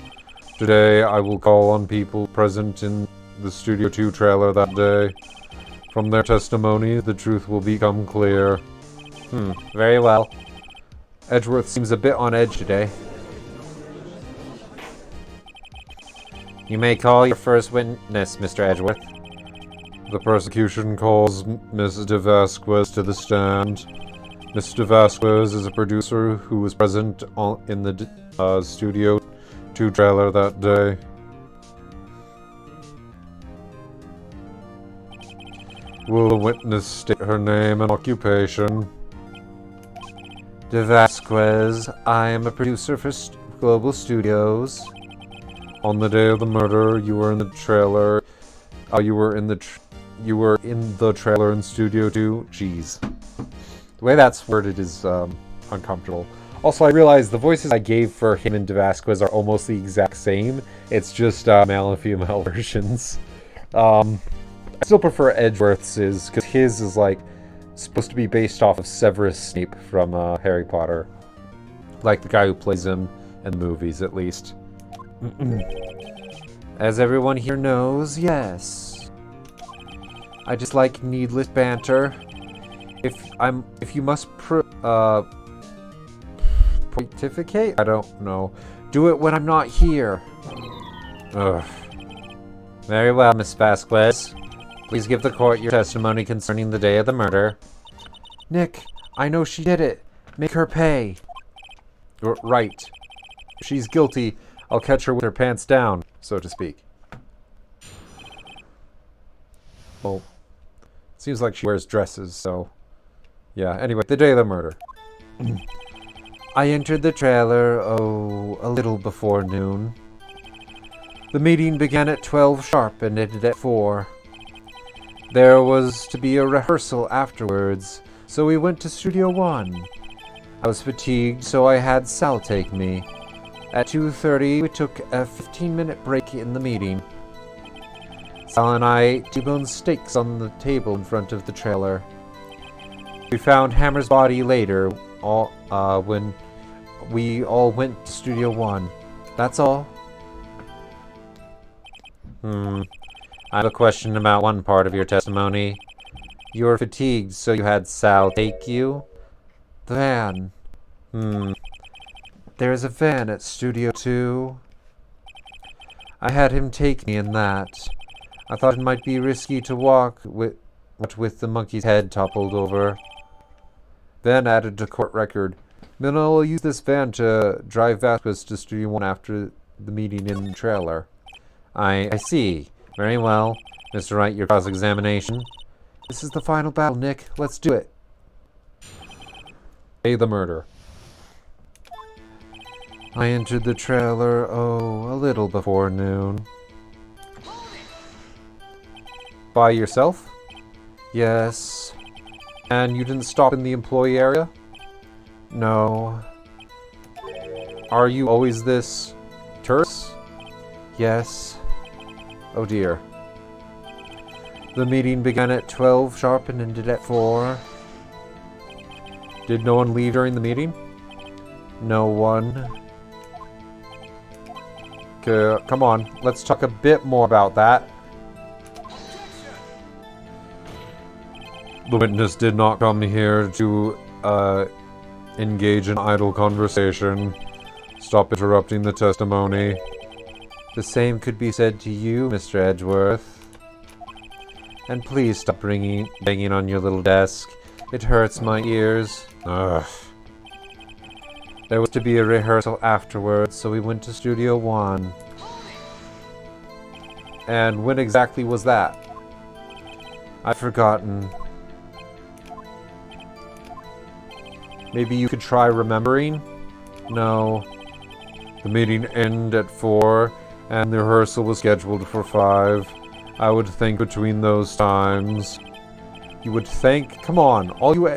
Today, I will call on people present in the Studio 2 trailer that day. From their testimony, the truth will become clear. Very well. Edgeworth seems a bit on edge today. You may call your first witness, Mr. Edgeworth. The prosecution calls Ms. DeVasquez to the stand. Mr. Vasquez is a producer who was present in the Studio 2 trailer that day. Will the witness state her name and occupation? De Vasquez, I am a producer for Global Studios. On the day of the murder, you were in the trailer. You were in the trailer in Studio 2. Jeez. The way that's worded is uncomfortable. Also, I realized the voices I gave for him and De Vasquez are almost the exact same. It's just male and female versions. I still prefer Edgeworth's, because his is like supposed to be based off of Severus Snape from Harry Potter. Like the guy who plays him in the movies, at least. As everyone here knows, yes. I just like needless banter. If you must pontificate? I don't know. Do it when I'm not here. Ugh. Very well, Miss Vasquez. Please give the court your testimony concerning the day of the murder. Nick, I know she did it. Make her pay. Right. If she's guilty, I'll catch her with her pants down, so to speak. Well, seems like she wears dresses, so... Yeah, anyway, the day of the murder. I entered the trailer, a little before noon. The meeting began at 12 sharp and ended at 4. There was to be a rehearsal afterwards, so we went to Studio 1. I was fatigued, so I had Sal take me. At 2:30, we took a 15-minute break in the meeting. Sal and I ate T-bone steaks on the table in front of the trailer. We found Hammer's body later, when we all went to Studio 1. That's all. I have a question about one part of your testimony. You were fatigued, so you had Sal take you? The van. There is a van at Studio 2. I had him take me in that. I thought it might be risky to walk with the monkey's head toppled over. Then added to court record. Then I'll use this van to drive Vasquez to Studio 1 after the meeting in the trailer. I see. Very well. Mr. Wright, your cross-examination. This is the final battle, Nick. Let's do it. Day of the murder. I entered the trailer, a little before noon. By yourself? Yes. And you didn't stop in the employee area? No. Are you always this terse? Yes. Oh dear. The meeting began at 12 sharp and ended at 4. Did no one leave during the meeting? No one. Okay, come on. Let's talk a bit more about that. The witness did not come here to engage in idle conversation. Stop interrupting the testimony. The same could be said to you, Mr. Edgeworth. And please stop banging on your little desk. It hurts my ears. Ugh. There was to be a rehearsal afterwards, so we went to Studio 1. And when exactly was that? I've forgotten. Maybe you could try remembering? No. The meeting ended at 4, and the rehearsal was scheduled for 5. I would think between those times. You would think? Come on, all you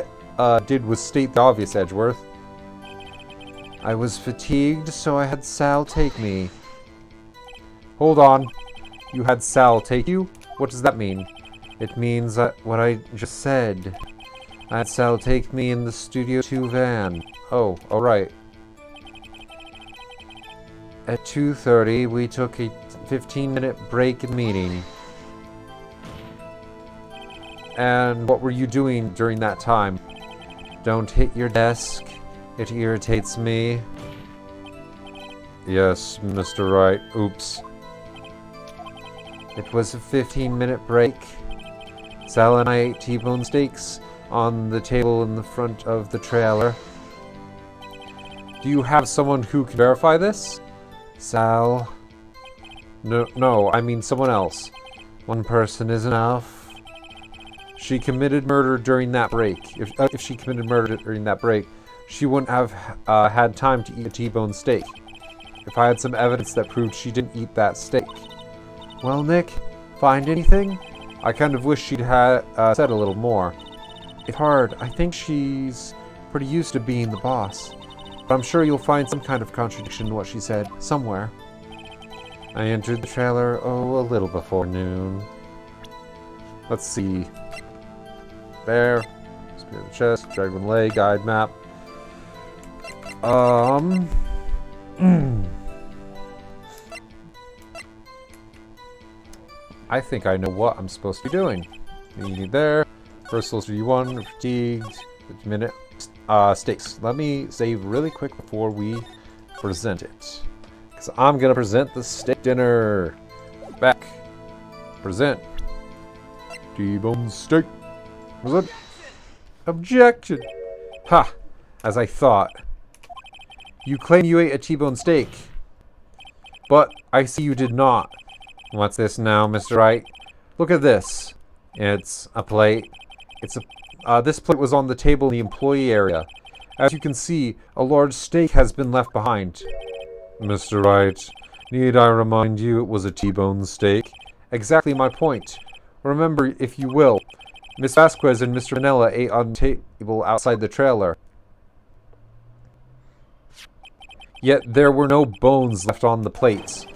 did was state the obvious, Edgeworth. I was fatigued, so I had Sal take me. Hold on. You had Sal take you? What does that mean? It means what I just said. I had Sal take me in the Studio 2 van. Oh, alright. At 2:30, we took a 15-minute break in meeting. And what were you doing during that time? Don't hit your desk. It irritates me. Yes, Mr. Wright. Oops. It was a 15-minute break. Sal and I ate T-bone steaks on the table in the front of the trailer. Do you have someone who can verify this? Sal? No, I mean someone else. One person is enough. She committed murder during that break. If she committed murder during that break, she wouldn't have had time to eat a T-bone steak. If I had some evidence that proved she didn't eat that steak. Well, Nick, find anything? I kind of wish she'd said a little more. It's hard. I think she's pretty used to being the boss. But I'm sure you'll find some kind of contradiction in what she said, somewhere. I entered the trailer, a little before noon. Let's see. There. Spear of the chest, dragon leg, guide map. I think I know what I'm supposed to be doing. You need there. First level 1, fatigued, 50 minute steaks. Let me save really quick before we present it. Because I'm gonna present the steak dinner. Back. Present. T-bone steak. Present. Objection. Ha! As I thought. You claim you ate a T-bone steak. But I see you did not. What's this now, Mr. Wright? Look at this. It's a plate. This plate was on the table in the employee area. As you can see, a large steak has been left behind. Mr. Wright, need I remind you it was a T-bone steak? Exactly my point. Remember, if you will, Miss Vasquez and Mr. Manella ate on the table outside the trailer. Yet there were no bones left on the plates.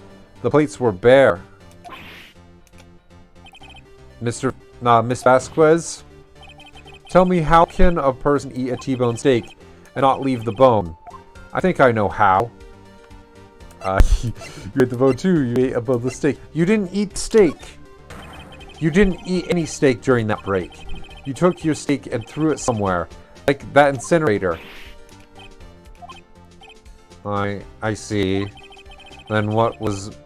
The plates were bare. Miss Vasquez? Tell me, how can a person eat a T-bone steak and not leave the bone? I think I know how. You ate the bone too. You ate above the steak. You didn't eat steak. You didn't eat any steak during that break. You took your steak and threw it somewhere. Like that incinerator. I see. Then what was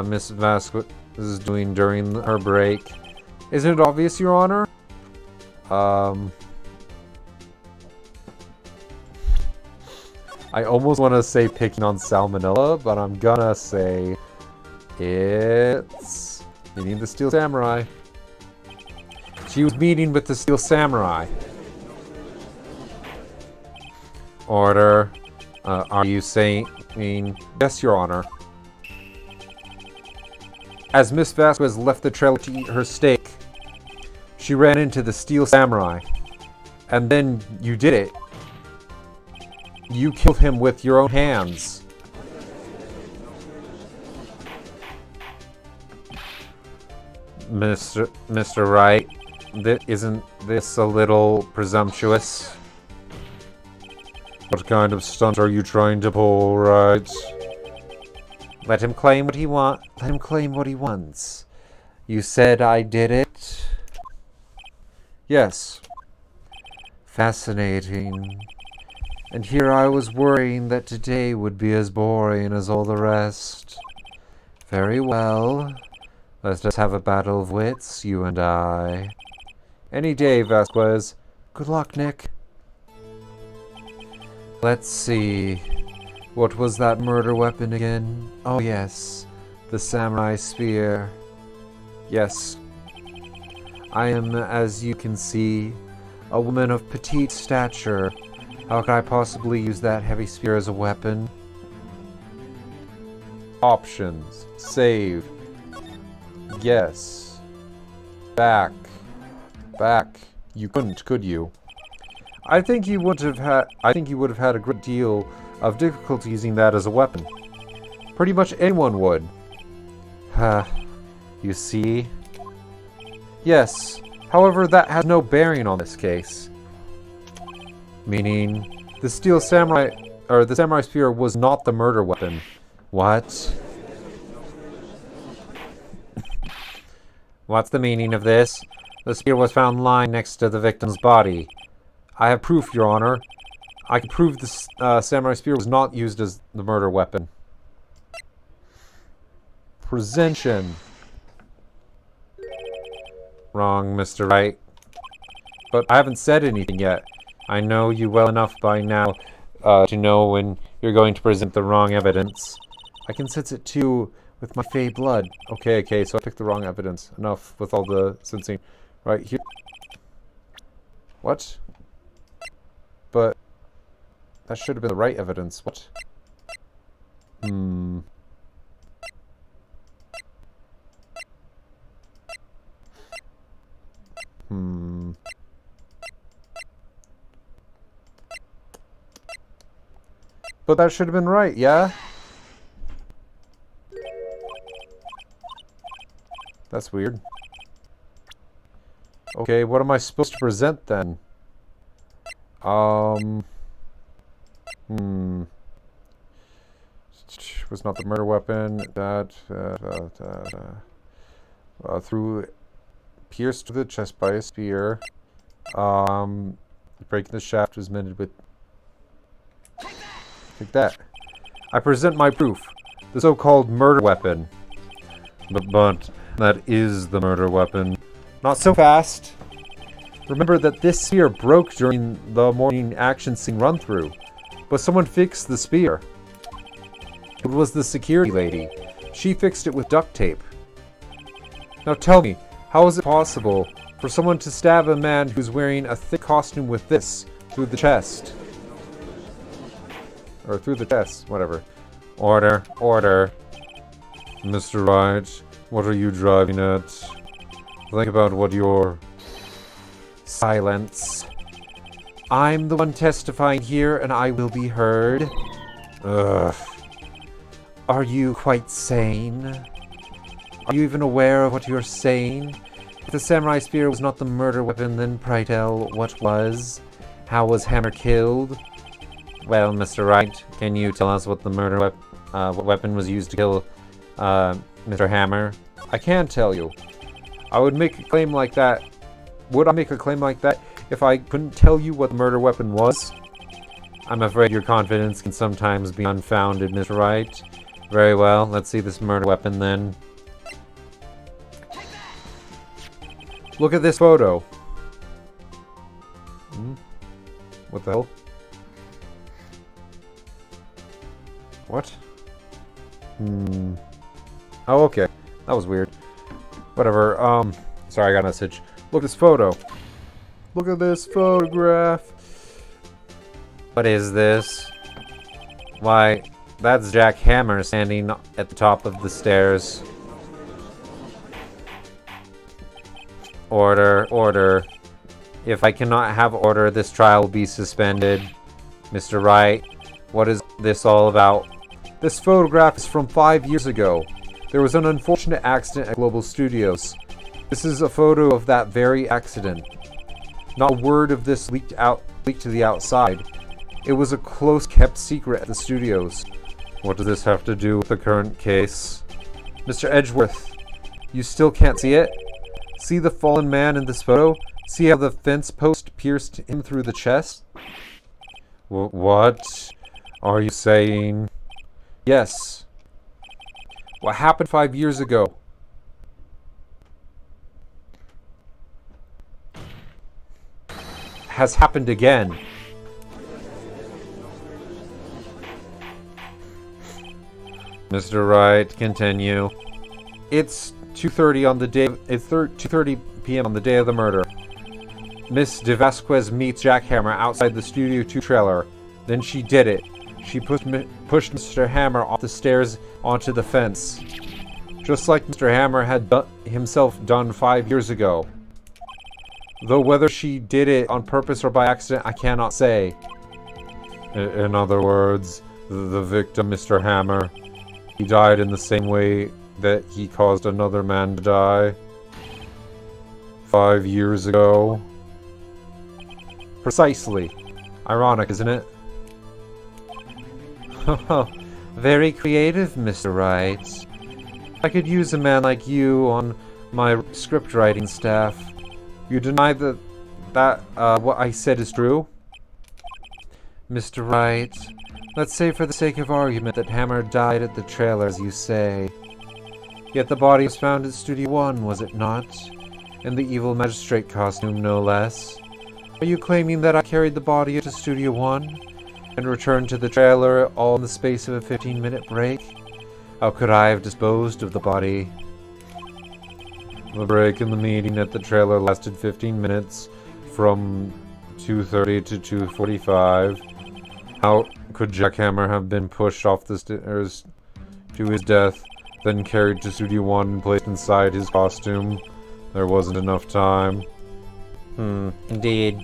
Miss Vasquez doing during her break? Isn't it obvious, Your Honor? I almost want to say picking on salmonella, but I'm gonna say it's meeting the Steel Samurai. She was meeting with the Steel Samurai. Order. Are you saying... Yes, Your Honor. As Miss Vasquez left the trailer to eat her steak, she ran into the Steel Samurai. And then you did it. You killed him with your own hands. Mr. Wright, isn't this a little presumptuous? What kind of stunt are you trying to pull, Wright? Let him claim what he wants. Let him claim what he wants. You said I did it? Yes. Fascinating. And here I was worrying that today would be as boring as all the rest. Very well. Let's just have a battle of wits, you and I. Any day, Vasquez. Good luck, Nick. Let's see. What was that murder weapon again? Oh yes, the samurai spear. Yes. I am, as you can see, a woman of petite stature. How could I possibly use that heavy spear as a weapon? Options. Save. Yes. Back. Back. You couldn't, could you? I think you would have had a great deal of difficulty using that as a weapon. Pretty much anyone would. You see? Yes. However, that has no bearing on this case. Meaning, the samurai spear was not the murder weapon. What? What's the meaning of this? The spear was found lying next to the victim's body. I have proof, Your Honor. I can prove the samurai spear was not used as the murder weapon. Presentation. Wrong, Mr. Wright. But I haven't said anything yet. I know you well enough by now to know when you're going to present the wrong evidence. I can sense it too with my fey blood. Okay, so I picked the wrong evidence. Enough with all the sensing. Right here. What? But that should have been the right evidence. What? But that should have been right, yeah? That's weird. Okay, what am I supposed to present then? Was not the murder weapon. Through pierced to the chest by a spear. Breaking the shaft was mended with. Take that. I present my proof. The so-called murder weapon. But that is the murder weapon. Not so fast. Remember that this spear broke during the morning action scene run-through. But someone fixed the spear. It was the security lady. She fixed it with duct tape. Now tell me, how is it possible for someone to stab a man who's wearing a thick costume with this through the chest? Or through the chest, whatever. Order. Mr. Wright, what are you driving at? Think about what you're... Silence. I'm the one testifying here, and I will be heard. Ugh. Are you quite sane? Are you even aware of what you're saying? If the samurai spear was not the murder weapon, then pray tell, what was? How was Hammer killed? Well, Mr. Wright, can you tell us what the murder weapon was used to kill Mr. Hammer? I can tell you. I would make a claim like that. Would I make a claim like that if I couldn't tell you what the murder weapon was? I'm afraid your confidence can sometimes be unfounded, Mr. Wright. Very well, let's see this murder weapon then. Look at this photo. What the hell? What? Oh, okay. That was weird. Whatever, sorry, I got a message. Look at this photo. Look at this photograph. What is this? Why, that's Jack Hammer standing at the top of the stairs. Order. If I cannot have order, this trial will be suspended. Mr. Wright, what is this all about? This photograph is from 5 years ago. There was an unfortunate accident at Global Studios. This is a photo of that very accident. Not a word of this leaked to the outside. It was a close-kept secret at the studios. What does this have to do with the current case? Mr. Edgeworth, you still can't see it? See the fallen man in this photo? See how the fence post pierced him through the chest? What are you saying? Yes. What happened 5 years ago? Has happened again. Mr. Wright, continue. It's 2:30 on the day. It's 2:30 p.m. on the day of the murder. Miss De Vasquez meets Jack Hammer outside the Studio 2 trailer. Then she did it. She pushed Mr. Hammer off the stairs onto the fence, just like Mr. Hammer had himself done 5 years ago. Though whether she did it on purpose or by accident, I cannot say. In other words, the victim, Mr. Hammer, he died in the same way that he caused another man to die 5 years ago. Precisely. Ironic, isn't it? Very creative, Mr. Wright. I could use a man like you on my script writing staff. You deny that what I said is true? Mr. Wright, let's say for the sake of argument that Hammer died at the trailer, as you say. Yet the body was found at Studio 1, was it not? In the evil magistrate costume, no less. Are you claiming that I carried the body to Studio One and returned to the trailer all in the space of a 15-minute break? How could I have disposed of the body? The break in the meeting at the trailer lasted 15 minutes, from 2:30 to 2:45. How could Jackhammer have been pushed off the stairs to his death, then carried to Studio One and placed inside his costume? There wasn't enough time. Indeed.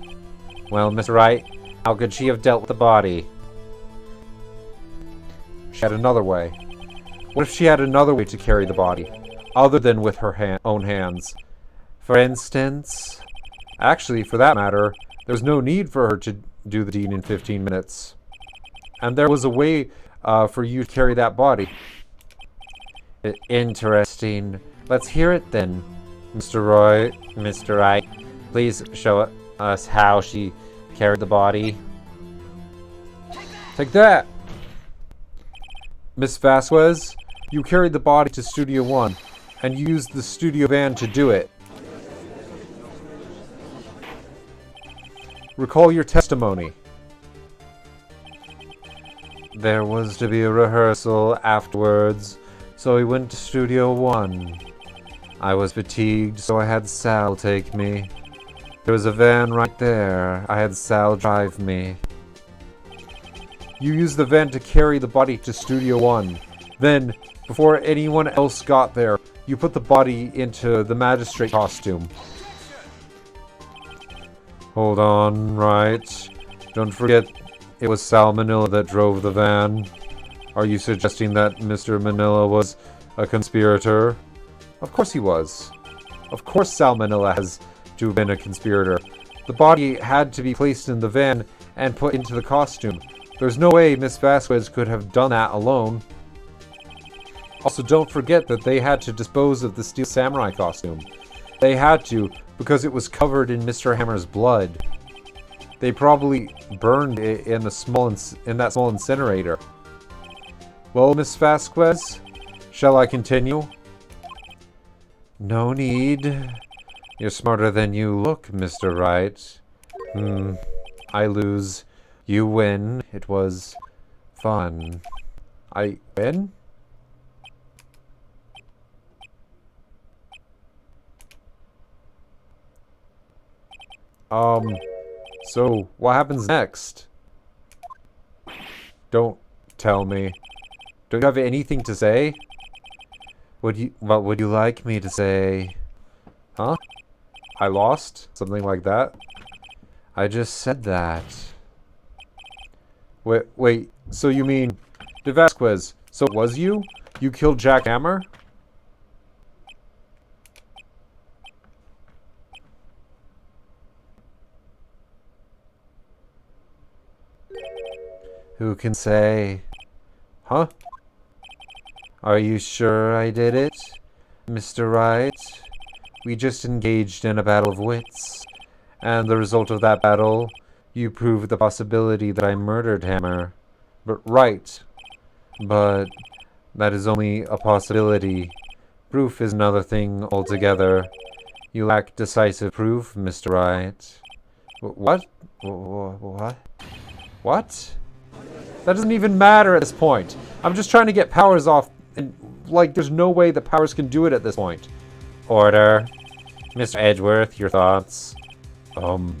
Well, Miss Wright, how could she have dealt with the body? She had another way. What if she had another way to carry the body, other than with her own hands? For instance? Actually, for that matter, there was no need for her to do the deed in 15 minutes. And there was a way for you to carry that body. Interesting. Let's hear it then. Mr. Roy, Mr. Wright, please show us how she carried the body. Take that! Miss Vasquez, you carried the body to Studio One, and you used the studio van to do it. Recall your testimony. There was to be a rehearsal afterwards, so we went to Studio One. I was fatigued, so I had Sal take me. There was a van right there. I had Sal drive me. You used the van to carry the body to Studio One. Then, before anyone else got there, you put the body into the magistrate costume. Hold on, right. Don't forget, it was Sal Manila that drove the van. Are you suggesting that Mr. Manila was a conspirator? Of course he was. Of course Sal Manila has to have been a conspirator. The body had to be placed in the van and put into the costume. There's no way Miss Vasquez could have done that alone. Also, don't forget that they had to dispose of the Steel Samurai costume. They had to, because it was covered in Mr. Hammer's blood. They probably burned it in that small incinerator. Well, Miss Vasquez, shall I continue? No need. You're smarter than you look, Mr. Wright. I lose. You win. It was fun. I win? So, what happens next? Don't tell me. Do you have anything to say? What would you like me to say? Huh? I lost? Something like that? I just said that. Wait, so you mean... De Vasquez, so it was you? You killed Jack Hammer? Who can say? Huh? Are you sure I did it, Mr. Wright? We just engaged in a battle of wits, and the result of that battle, you proved the possibility that I murdered Hammer. But right. But that is only a possibility. Proof is another thing altogether. You lack decisive proof, Mr. Wright. What? What? What? That doesn't even matter at this point. I'm just trying to get Powers off, and, like, there's no way the Powers can do it at this point. Order. Mr. Edgeworth, your thoughts? Of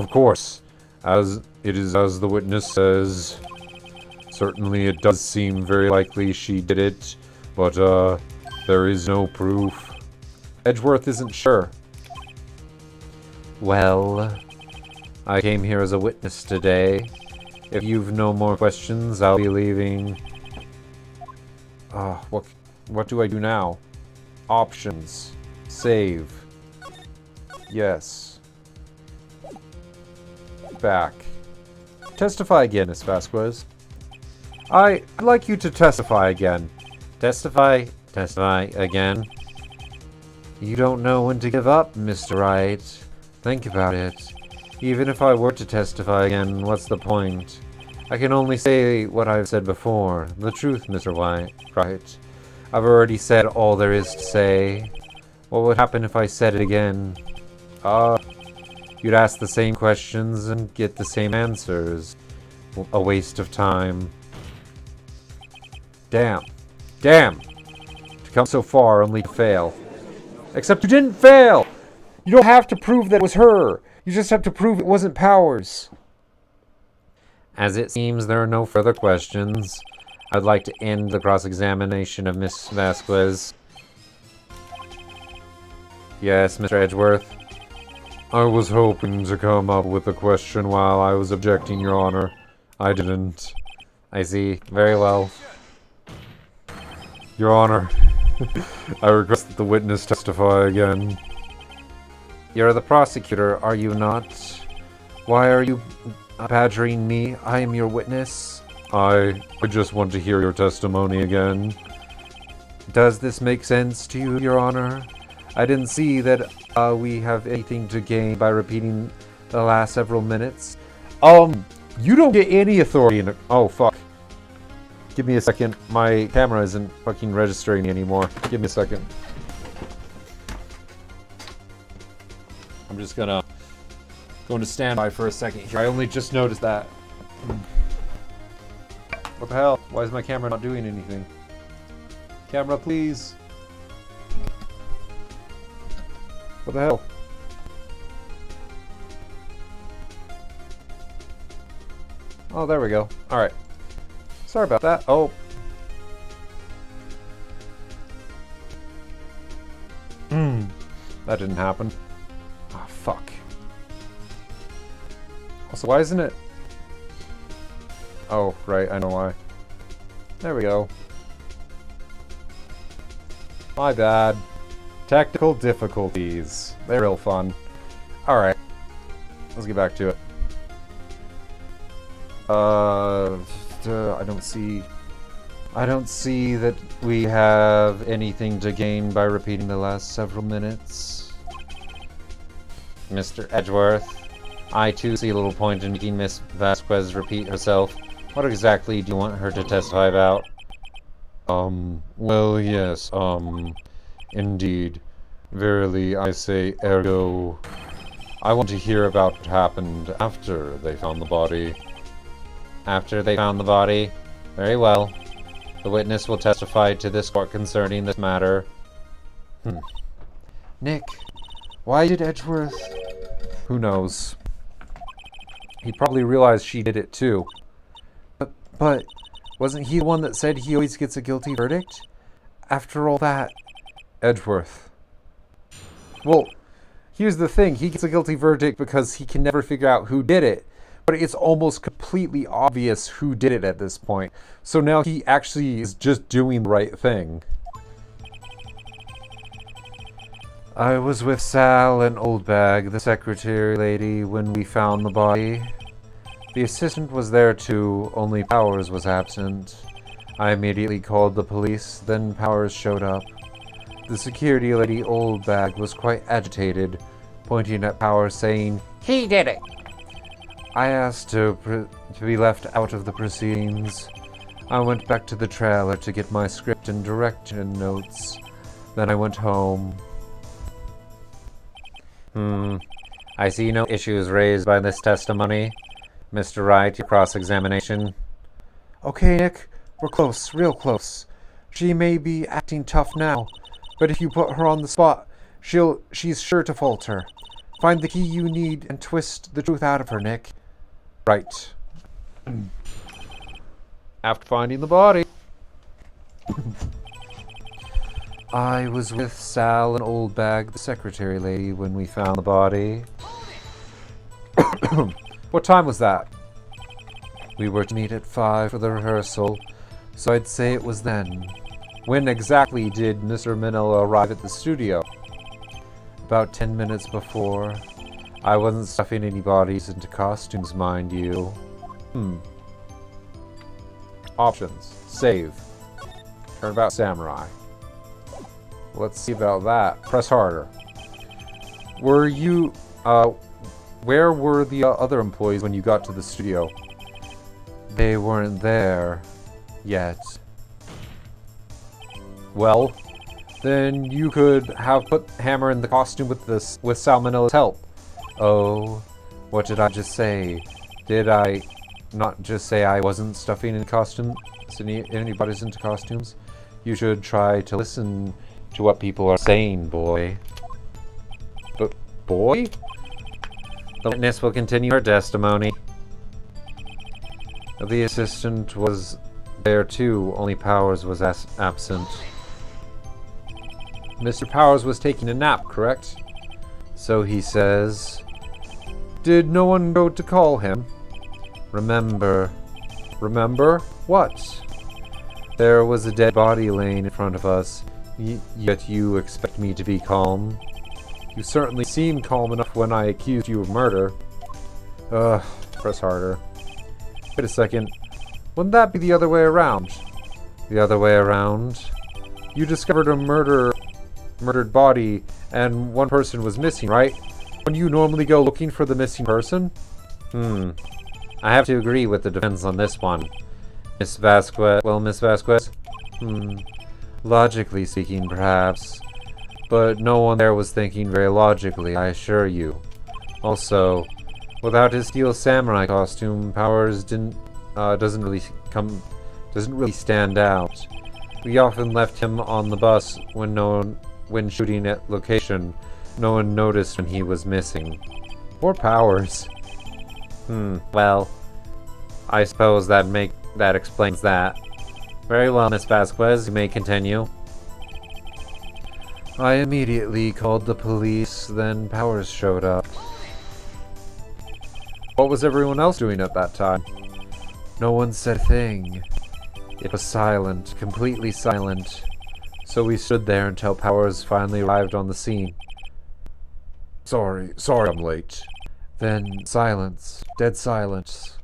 course. As the witness says. Certainly it does seem very likely she did it, but, there is no proof. Edgeworth isn't sure. Well, I came here as a witness today. If you've no more questions, I'll be leaving. What do I do now? Options. Save. Yes. Back. Testify again, Miss Vasquez. I'd like you to testify again. Testify again. You don't know when to give up, Mr. Wright. Think about it. Even if I were to testify again, what's the point? I can only say what I've said before. The truth, Mr. Wright. I've already said all there is to say. What would happen if I said it again? You'd ask the same questions and get the same answers. A waste of time. Damn. Damn! To come so far only to fail. Except you didn't fail! You don't have to prove that it was her! You just have to prove it wasn't Powers. As it seems there are no further questions, I'd like to end the cross-examination of Miss Vasquez. Yes, Mr. Edgeworth? I was hoping to come up with a question while I was objecting, Your Honor. I didn't. I see. Very well. Your Honor, I request that the witness testify again. You're the prosecutor, are you not? Why are you badgering me? I am your witness. I just want to hear your testimony again. Does this make sense to you, Your Honor? I didn't see that we have anything to gain by repeating the last several minutes. You don't get any authority in it. Oh, fuck. Give me a second. My camera isn't fucking registering anymore. Give me a second. I'm just gonna go into standby for a second here. I only just noticed that. What the hell? Why is my camera not doing anything? Camera, please. What the hell? Oh, there we go. Alright. Sorry about that. Oh. That didn't happen. Oh, fuck. Also, why isn't it? Oh, right, I know why. There we go. My bad. Technical difficulties. They're real fun. Alright. Let's get back to it. I don't see that we have anything to gain by repeating the last several minutes. Mr. Edgeworth, I too see a little point in making Miss Vasquez repeat herself. What exactly do you want her to testify about? Well, yes, indeed. Verily, I say ergo. I want to hear about what happened after they found the body. After they found the body? Very well. The witness will testify to this court concerning this matter. Nick, why did Edgeworth... Who knows? He probably realized she did it too. But wasn't he the one that said he always gets a guilty verdict? After all that... Edgeworth. Well, here's the thing. He gets a guilty verdict because he can never figure out who did it. But it's almost completely obvious who did it at this point. So now he actually is just doing the right thing. I was with Sal and Oldbag, the secretary lady, when we found the body. The assistant was there too, only Powers was absent. I immediately called the police, then Powers showed up. The security lady, Oldbag, was quite agitated, pointing at Powers saying, He did it! I asked to be left out of the proceedings. I went back to the trailer to get my script and direction notes. Then I went home. I see no issues raised by this testimony. Mr. Wright, your cross-examination. Okay, Nick. We're close, real close. She may be acting tough now, but if you put her on the spot, she's sure to falter. Find the key you need and twist the truth out of her, Nick. Right. After finding the body. I was with Sal and Oldbag, the secretary lady, when we found the body. What time was that? We were to meet at 5 for the rehearsal, so I'd say it was then. When exactly did Mr. Manila arrive at the studio? About 10 minutes before. I wasn't stuffing any bodies into costumes, mind you. Options. Save. Turnabout Samurai. Let's see about that. Press harder. Were you, where were the other employees when you got to the studio? They weren't there yet. Well, Then you could have put Hammer in the costume with Salmonella's help. Oh, what did I just say? Did I not just say I wasn't stuffing in costumes? Anybody's into costumes? You should try to listen to what people are saying, boy. But, boy? The witness will continue her testimony. The assistant was there too, only Powers was absent. Mr. Powers was taking a nap, correct? So he says. Did no one go to call him? Remember? What? There was a dead body laying in front of us, yet you expect me to be calm? You certainly seemed calm enough when I accused you of murder. Press harder. Wait a second. Wouldn't that be the other way around? The other way around? You discovered a murdered body, and one person was missing, right? Wouldn't you normally go looking for the missing person? I have to agree with the defense on this one. Miss Vasquez. Logically speaking, perhaps. But no one there was thinking very logically, I assure you. Also, without his steel samurai costume, Powers doesn't really stand out. We often left him on the bus when shooting at location. No one noticed when he was missing. Poor Powers. Well, I suppose that explains that. Very well, Miss Vasquez, you may continue. I immediately called the police, then Powers showed up. What was everyone else doing at that time? No one said a thing. It was silent, completely silent. So we stood there until Powers finally arrived on the scene. Sorry I'm late. Then silence, dead silence.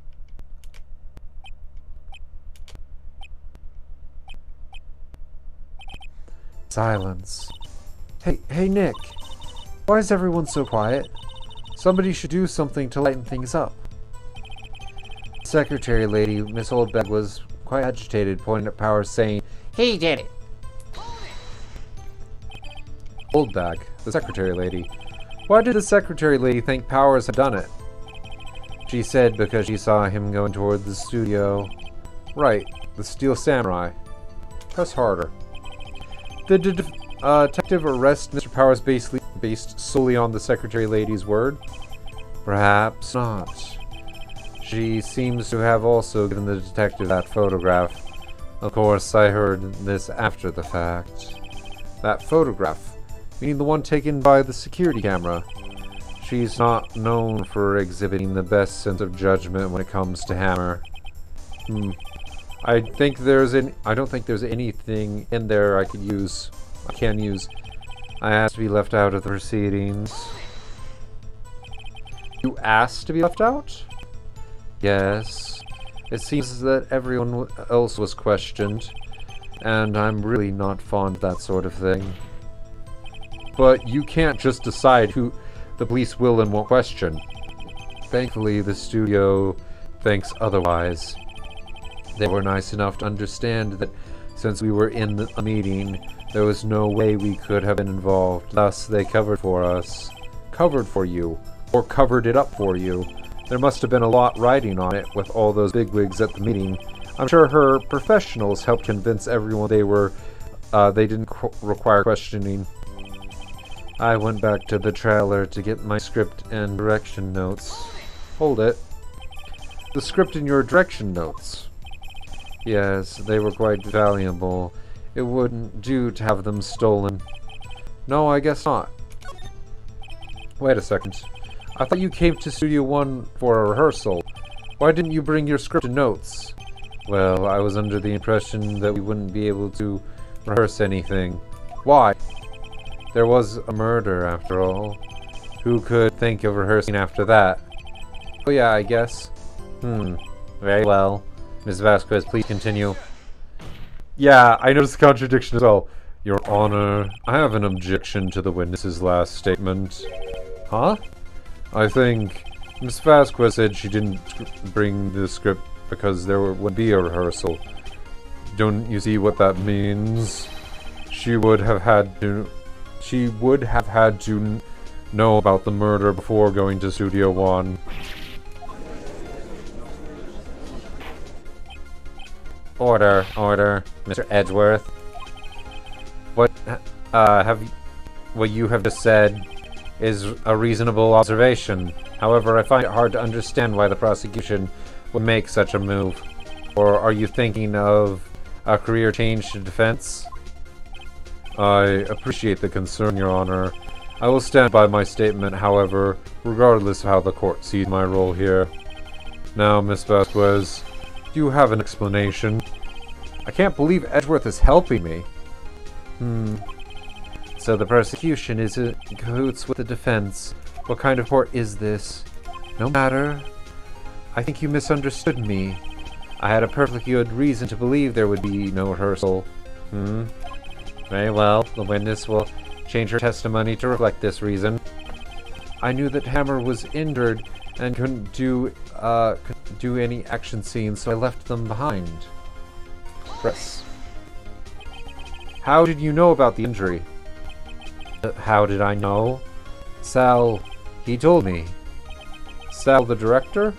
Silence. Hey Nick, why is everyone so quiet? Somebody should do something to lighten things up. Secretary lady, Miss Oldbag, was quite agitated, pointing at Powers, saying, He did it. Oldbag, the secretary lady. Why did the secretary lady think Powers had done it? She said because she saw him going toward the studio. Right, the Steel Samurai. Press harder. Did the detective arrest Mr. Powers based solely on the secretary lady's word? Perhaps not. She seems to have also given the detective that photograph. Of course, I heard this after the fact. That photograph? Meaning the one taken by the security camera. She's not known for exhibiting the best sense of judgment when it comes to Hammer. I don't think there's anything in there I can use. I asked to be left out of the proceedings. You asked to be left out? Yes. It seems that everyone else was questioned, and I'm really not fond of that sort of thing. But you can't just decide who the police will and won't question. Thankfully, the studio thinks otherwise. They were nice enough to understand that since we were in a meeting, there was no way we could have been involved. Thus, they covered for us. Covered for you. Or covered it up for you. There must have been a lot riding on it with all those bigwigs at the meeting. I'm sure her professionals helped convince everyone they didn't require questioning. I went back to the trailer to get my script and direction notes. Hold it. The script and your direction notes. Yes, they were quite valuable. It wouldn't do to have them stolen. No, I guess not. Wait a second. I thought you came to Studio 1 for a rehearsal. Why didn't you bring your script and notes? Well, I was under the impression that we wouldn't be able to rehearse anything. Why? There was a murder, after all. Who could think of rehearsing after that? Oh yeah, I guess. Very well. Ms. Vasquez, please continue. Yeah, I noticed the contradiction as well. Your Honor, I have an objection to the witness's last statement. Huh? I think Ms. Vasquez said she didn't bring the script because there would be a rehearsal. Don't you see what that means? she would have had to know about the murder before going to Studio One. Order, Mr. Edgeworth. What you have just said is a reasonable observation. However, I find it hard to understand why the prosecution would make such a move. Or are you thinking of a career change to defense? I appreciate the concern, Your Honor. I will stand by my statement, however, regardless of how the court sees my role here. Now, Miss Vasquez, do you have an explanation? I can't believe Edgeworth is helping me. So the prosecution is in cahoots with the defense. What kind of court is this? No matter. I think you misunderstood me. I had a perfectly good reason to believe there would be no rehearsal. Very well, the witness will change her testimony to reflect this reason. I knew that Hammer was injured and couldn't do any action scenes, so I left them behind. Press. How did you know about the injury? How did I know? Sal, he told me. Sal, the director?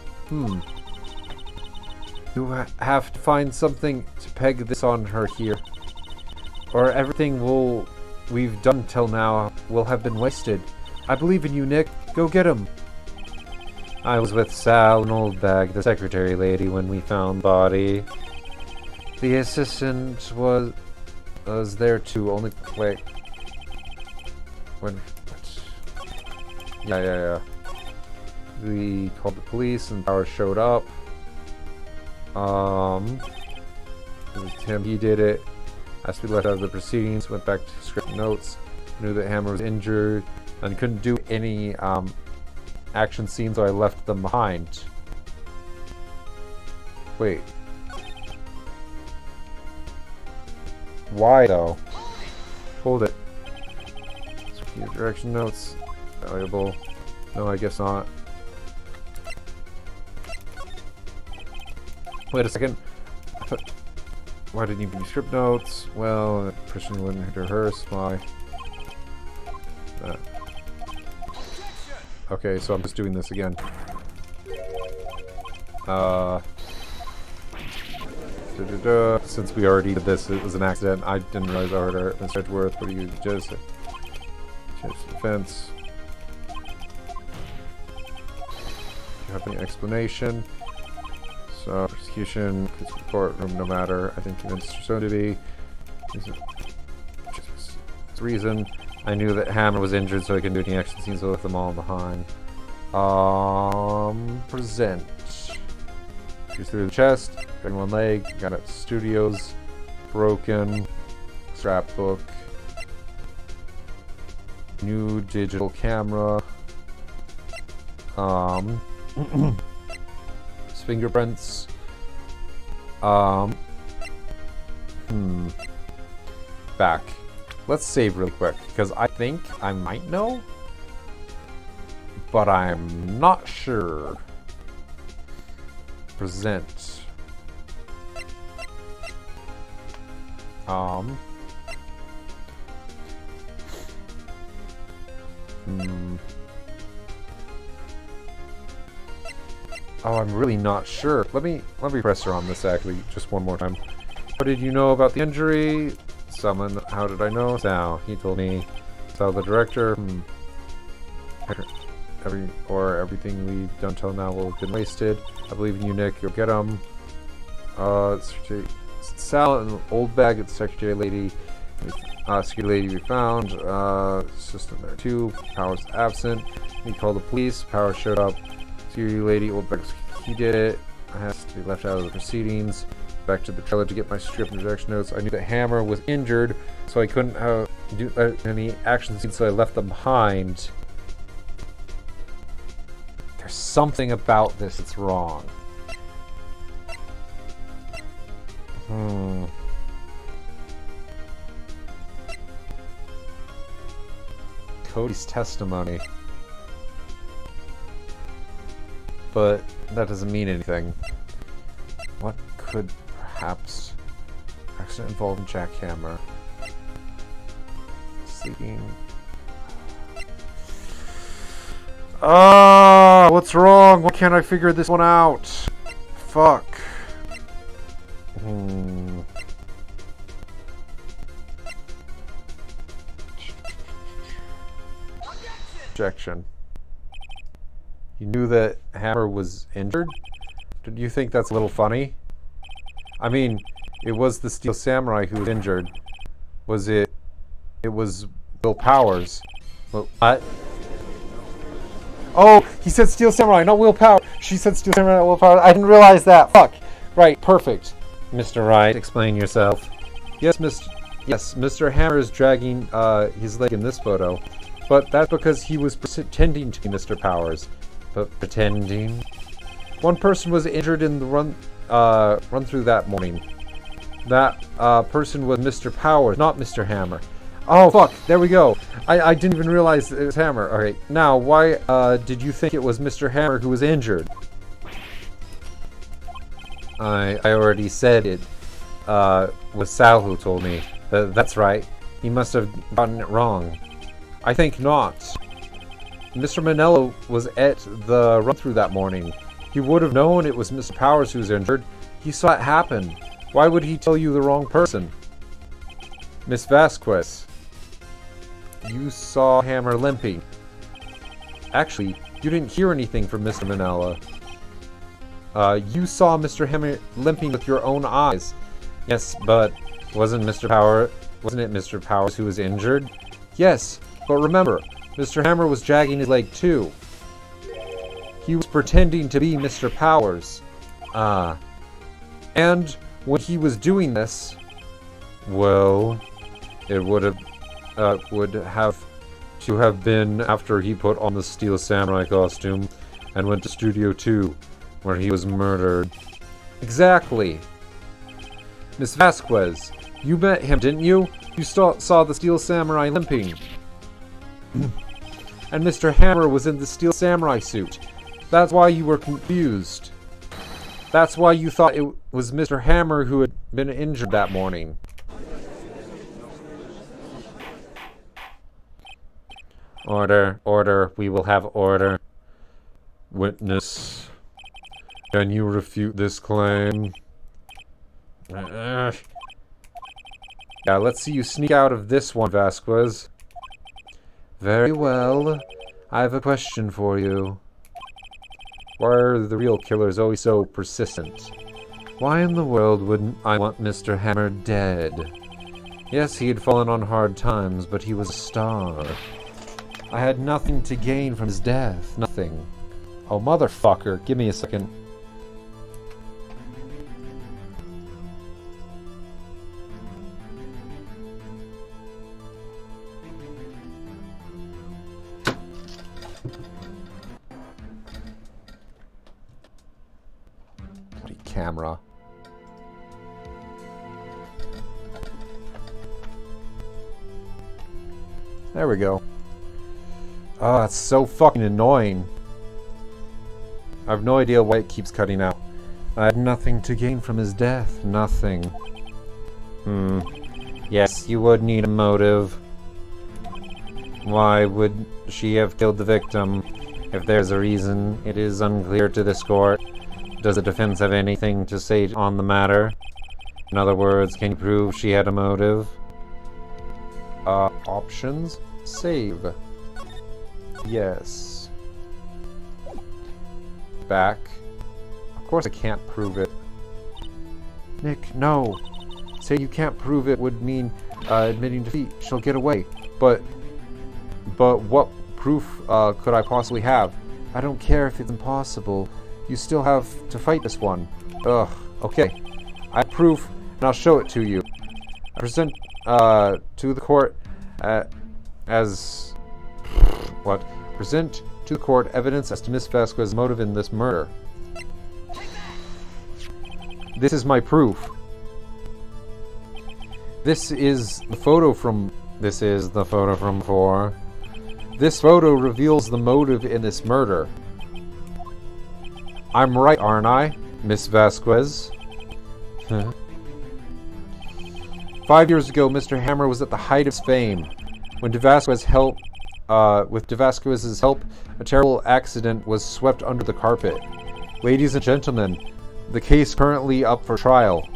You have to find something to peg this on her here, or everything we've done till now will have been wasted. I believe in you, Nick. Go get him. I was with Sal and Oldbag, the secretary lady, when we found the body. The assistant was there too. Only wait. When? Yeah. We called the police and Power showed up. It was him. He did it. Asked to be left out of the proceedings. Went back to script notes. Knew that Hammer was injured and couldn't do any action scenes, so I left them behind. Wait. Why though? Hold it. Your direction notes. Valuable. No, I guess not. Wait a second. Why didn't you bring script notes? Well, that person wouldn't rehearse. Why? Okay, so I'm just doing this again. Since we already did this, it was an accident. I didn't realize I heard her. Mr. Edgeworth, what do you just change the defense? Do you have any explanation? So, prosecution, courtroom, no matter. I think convinced her son to be. Reason. I knew that Hammer was injured, so I couldn't do any action scenes, so I left them all behind. Present. Goes through the chest, got one leg, got it studios, broken, scrapbook, new digital camera, his fingerprints, back. Let's save really quick, because I think I might know, but I'm not sure. Present. Oh, I'm really not sure. Let me press her on this actually just one more time. What did you know about the injury? Someone. How did I know? Sal. He told me. Sal, the director. Everything we've done till now will have been wasted. I believe in you, Nick. You'll get him. Sal and Oldbag at the secretary lady. Security lady we found. Assistant there too. Power's absent. We called the police. Power showed up. Security lady, Oldbag, he did it. I had to be left out of the proceedings. Back to the trailer to get my script and direction notes. I knew that Hammer was injured, so I couldn't do any action scenes, so I left them behind. There's something about this that's wrong. Cody's testimony. But that doesn't mean anything. What could perhaps accident involving jackhammer? leaking. Ah, what's wrong? Why can't I figure this one out? Fuck. Objection. You knew that Hammer was injured? Did you think that's a little funny? I mean, it was the Steel Samurai who was injured. Was it? It was Will Powers. What? Oh, he said Steel Samurai, not Will Power. She said Steel Samurai, not Will Power. I didn't realize that. Fuck. Right, perfect. Mr. Wright, explain yourself. Yes, Mr. Hammer is dragging his leg in this photo. But that's because he was pretending to be Mr. Powers. But pretending? One person was injured in the run through that morning. That person was Mr. Powers, not Mr. Hammer. Oh, fuck, there we go. I didn't even realize it was Hammer. Okay, now, why did you think it was Mr. Hammer who was injured? I already said it was Sal who told me. That's right. He must have gotten it wrong. I think not. Mr. Manello was at the run-through that morning. He would have known it was Mr. Powers who was injured. He saw it happen. Why would he tell you the wrong person? Miss Vasquez, you saw Hammer limping. Actually, you didn't hear anything from Mr. Manella. You saw Mr. Hammer limping with your own eyes. Yes, but wasn't it Mr. Powers who was injured? Yes, but remember, Mr. Hammer was dragging his leg too. He was pretending to be Mr. Powers. And when he was doing this, well, it would have to have been after he put on the Steel Samurai costume and went to Studio 2, where he was murdered. Exactly. Miss Vasquez, you met him, didn't you? You saw the Steel Samurai limping. And Mr. Hammer was in the Steel Samurai suit. That's why you were confused. That's why you thought it was Mr. Hammer who had been injured that morning. Order, order, we will have order. Witness, can you refute this claim? Yeah, let's see you sneak out of this one, Vasquez. Very well. I have a question for you. Why are the real killers always so persistent? Why in the world wouldn't I want Mr. Hammer dead? Yes, he had fallen on hard times, but he was a star. I had nothing to gain from his death. Nothing. Oh, motherfucker. Give me a second. Bloody camera. There we go. Oh, that's so fucking annoying. I have no idea why it keeps cutting out. I had nothing to gain from his death. Nothing. Yes, you would need a motive. Why would she have killed the victim? If there's a reason, it is unclear to this court. Does the defense have anything to say on the matter? In other words, can you prove she had a motive? Options? Save. Yes. Back. Of course I can't prove it. Nick, no. Say you can't prove it would mean admitting defeat. She'll get away. But what proof could I possibly have? I don't care if it's impossible. You still have to fight this one. Ugh. Okay. I have proof, and I'll show it to you. I present to the court as... What? Present to the court evidence as to Miss Vasquez's motive in this murder. This is my proof. This is the photo from before. This photo reveals the motive in this murder. I'm right, aren't I, Miss Vasquez? 5 years ago, Mr. Hammer was at the height of his fame. When with DeVasquez's help, a terrible accident was swept under the carpet. Ladies and gentlemen, the case currently up for trial.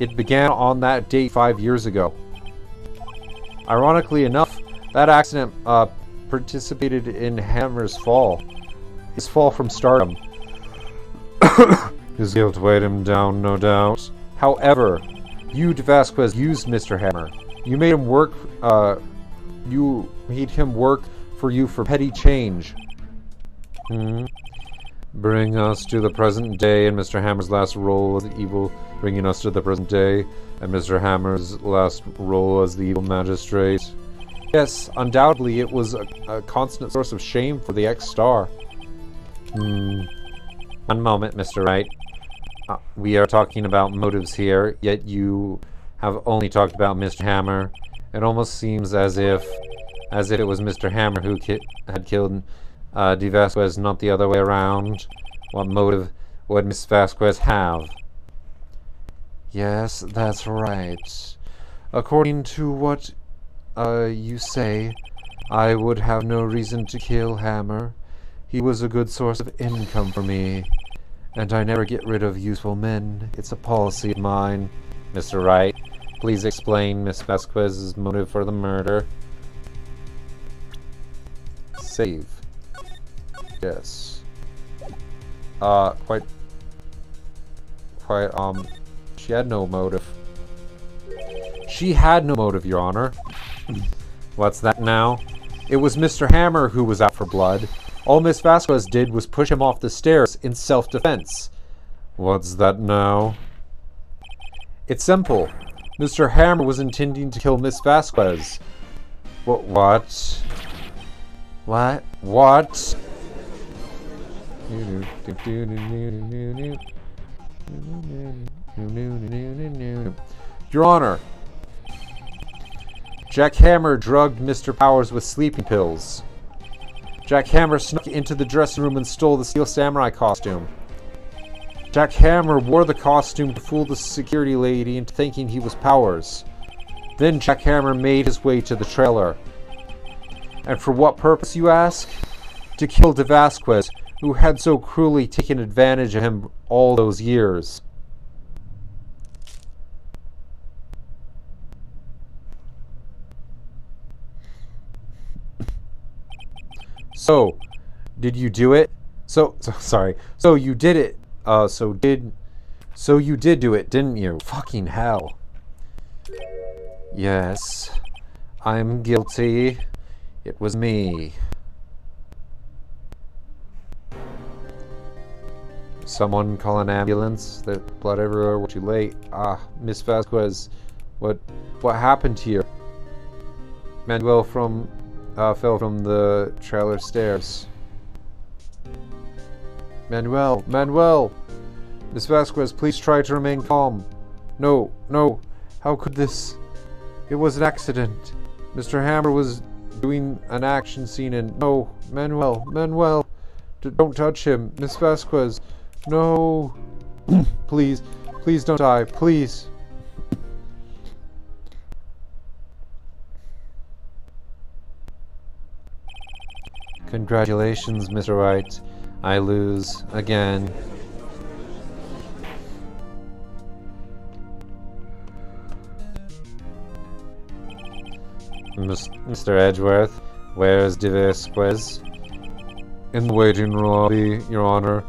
It began on that date 5 years ago. Ironically enough, that accident participated in Hammer's fall. His fall from stardom. His guilt weighed him down, no doubt. However, you, DeVasquez, used Mr. Hammer. You made him work, for you for petty change. Bring us to the present day and Mr. Hammer's last role as evil, bringing us to the present day and Mr. Hammer's last role as the evil magistrate. Yes, undoubtedly it was a constant source of shame for the ex-star. One moment, Mr. Wright. We are talking about motives here, yet you have only talked about Mr. Hammer. It almost seems as if it was Mr. Hammer who had killed DeVasquez, not the other way around. What motive would Miss Vasquez have? Yes, that's right. According to what you say, I would have no reason to kill Hammer. He was a good source of income for me, and I never get rid of useful men. It's a policy of mine. Mr. Wright, please explain Miss Vasquez's motive for the murder. Save. Yes. She had no motive. She had no motive, Your Honor. What's that now? It was Mr. Hammer who was out for blood. All Miss Vasquez did was push him off the stairs in self-defense. What's that now? It's simple. Mr. Hammer was intending to kill Miss Vasquez. What? What? What? Your Honor, Jack Hammer drugged Mr. Powers with sleeping pills. Jack Hammer snuck into the dressing room and stole the Steel Samurai costume. Jack Hammer wore the costume to fool the security lady into thinking he was Powers. Then Jack Hammer made his way to the trailer. And for what purpose, you ask? To kill DeVasquez, who had so cruelly taken advantage of him all those years. So, did you do it? So you did it. So you did do it, didn't you? Fucking hell. Yes, I'm guilty. It was me. Someone call an ambulance. There's blood everywhere. We're too late. Miss Vasquez, what happened here? Manuel fell from the trailer stairs. Manuel! Miss Vasquez, please try to remain calm. No. How could this? It was an accident. Mr. Hammer was doing an action scene and... No, Manuel! Don't touch him. Miss Vasquez, no. Please don't die, please. Congratulations, Mr. Wright. I lose again. Mr. Edgeworth, where's DeVasquez? In the waiting lobby, Your Honor,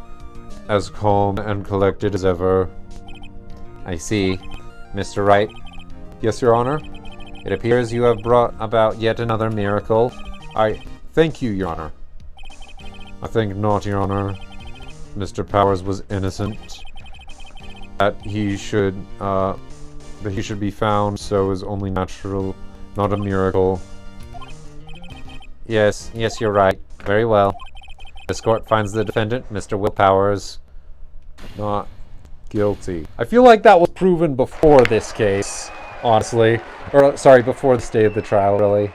as calm and collected as ever. I see. Mr. Wright? Yes, Your Honor? It appears you have brought about yet another miracle. Thank you, Your Honor. I think not, Your Honor. Mr. Powers was innocent. That he should be found so is only natural, not a miracle. Yes, you're right. Very well. This court finds the defendant, Mr. Will Powers, not guilty. I feel like that was proven before this case, honestly. Or, sorry, before the day of the trial, really.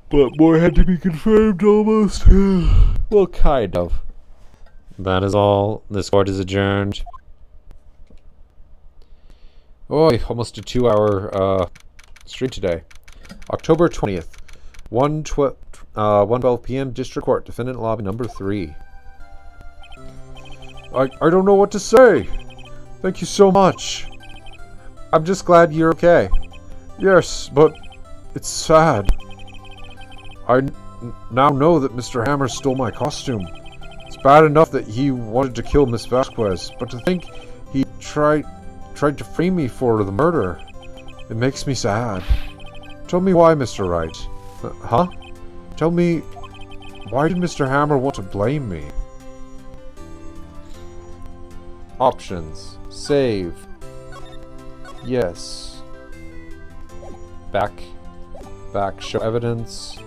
But more had to be confirmed, almost. Well, kind of. That is all. This court is adjourned. Oh, almost a 2-hour stream today. October 20th, 1:12 p.m. District Court, Defendant Lobby Number 3. I don't know what to say. Thank you so much. I'm just glad you're okay. Yes, but it's sad. I now know that Mr. Hammer stole my costume. It's bad enough that he wanted to kill Miss Vasquez, but to think he tried to frame me for the murder, it makes me sad. Tell me why, Mr. Wright. Huh? Tell me, why did Mr. Hammer want to blame me? Options. Save. Yes. Back. Show evidence.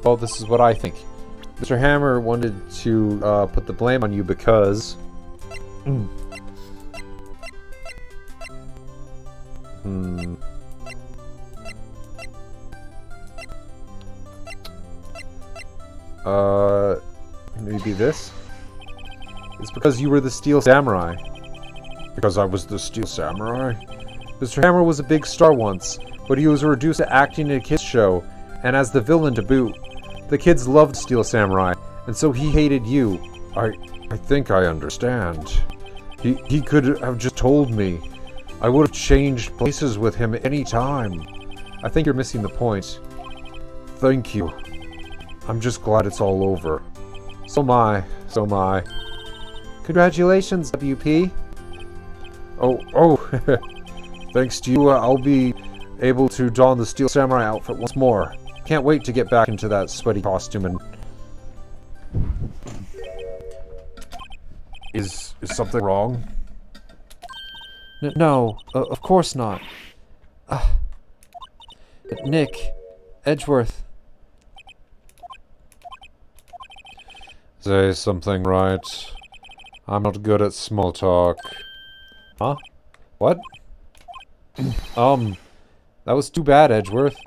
Well, this is what I think. Mr. Hammer wanted to put the blame on you because... Maybe this? It's because you were the Steel Samurai. Because I was the Steel Samurai? Mr. Hammer was a big star once, but he was reduced to acting in a kids show, and as the villain to boot. The kids loved Steel Samurai, and so he hated you. I think I understand. He could have just told me. I would have changed places with him any time. I think you're missing the point. Thank you. I'm just glad it's all over. So am I. Congratulations, WP. Oh, thanks to you, I'll be able to don the Steel Samurai outfit once more. Can't wait to get back into that sweaty costume and... Is something wrong? No, of course not. Nick, Edgeworth. Say something right. I'm not good at small talk. Huh? What? That was too bad, Edgeworth.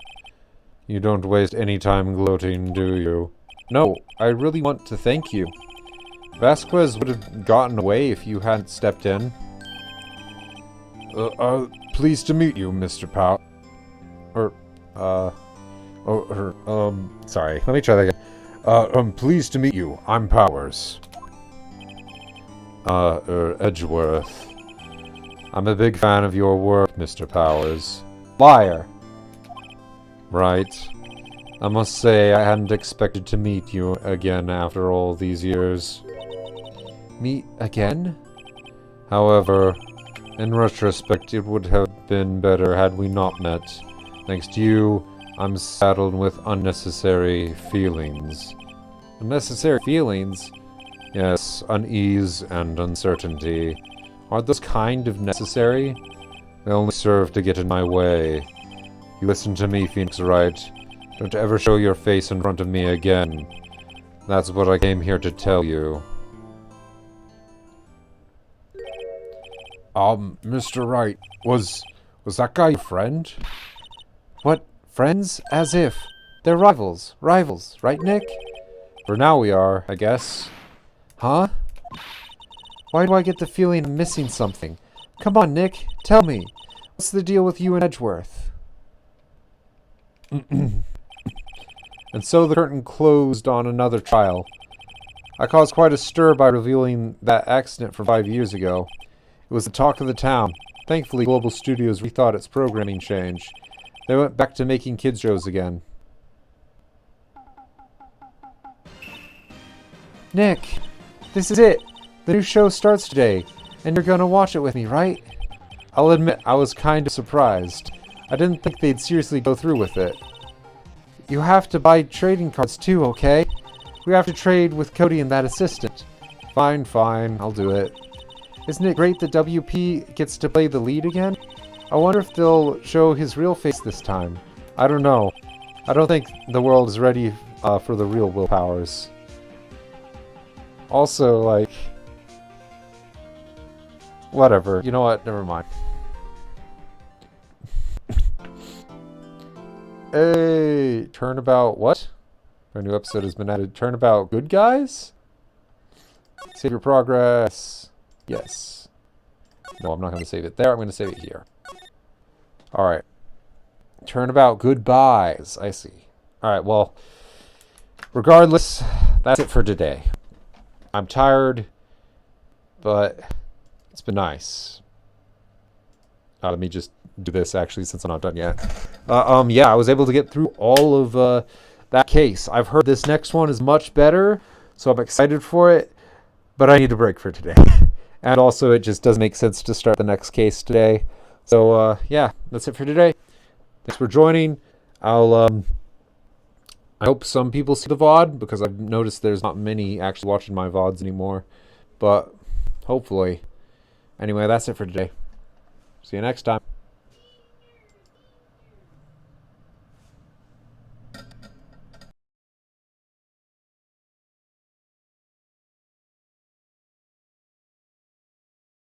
You don't waste any time gloating, do you? No, I really want to thank you. Vasquez would have gotten away if you hadn't stepped in. Pleased to meet you, Mr. Pow. Sorry, let me try that again. Pleased to meet you. I'm Powers. Edgeworth. I'm a big fan of your work, Mr. Powers. Liar. Right. I must say I hadn't expected to meet you again after all these years. Meet again? However, in retrospect, it would have been better had we not met. Thanks to you, I'm saddled with unnecessary feelings. Unnecessary feelings? Yes, unease and uncertainty. Aren't those kind of necessary? They only serve to get in my way. You listen to me, Phoenix Wright. Don't ever show your face in front of me again. That's what I came here to tell you. Mr. Wright, was that guy your friend? What? Friends? As if. They're rivals. Rivals, right, Nick? For now we are, I guess. Huh? Why do I get the feeling I'm missing something? Come on, Nick. Tell me. What's the deal with you and Edgeworth? And so the curtain closed on another trial. I caused quite a stir by revealing that accident from 5 years ago. It was the talk of the town. Thankfully, Global Studios rethought its programming change. They went back to making kids shows again. Nick, this is it. The new show starts today, and you're gonna watch it with me, right? I'll admit, I was kind of surprised. I didn't think they'd seriously go through with it. You have to buy trading cards too, okay? We have to trade with Cody and that assistant. Fine, I'll do it. Isn't it great that WP gets to play the lead again? I wonder if they'll show his real face this time. I don't know. I don't think the world is ready for the real Will Powers. Also, like... Whatever. You know what? Never mind. Hey! Turnabout what? A new episode has been added. Turnabout good guys? Save your progress. Yes. No, I'm not going to save it there. I'm going to save it here. Alright. Turnabout goodbyes. I see. Alright, well, regardless, that's it for today. I'm tired, but it's been nice. Let me just do this, actually, since I'm not done yet. Yeah, I was able to get through all of that case. I've heard this next one is much better, so I'm excited for it, but I need a break for today. And also, it just doesn't make sense to start the next case today. So, yeah, that's it for today. Thanks for joining. I hope some people see the VOD, because I've noticed there's not many actually watching my VODs anymore. But, hopefully. Anyway, that's it for today. See you next time.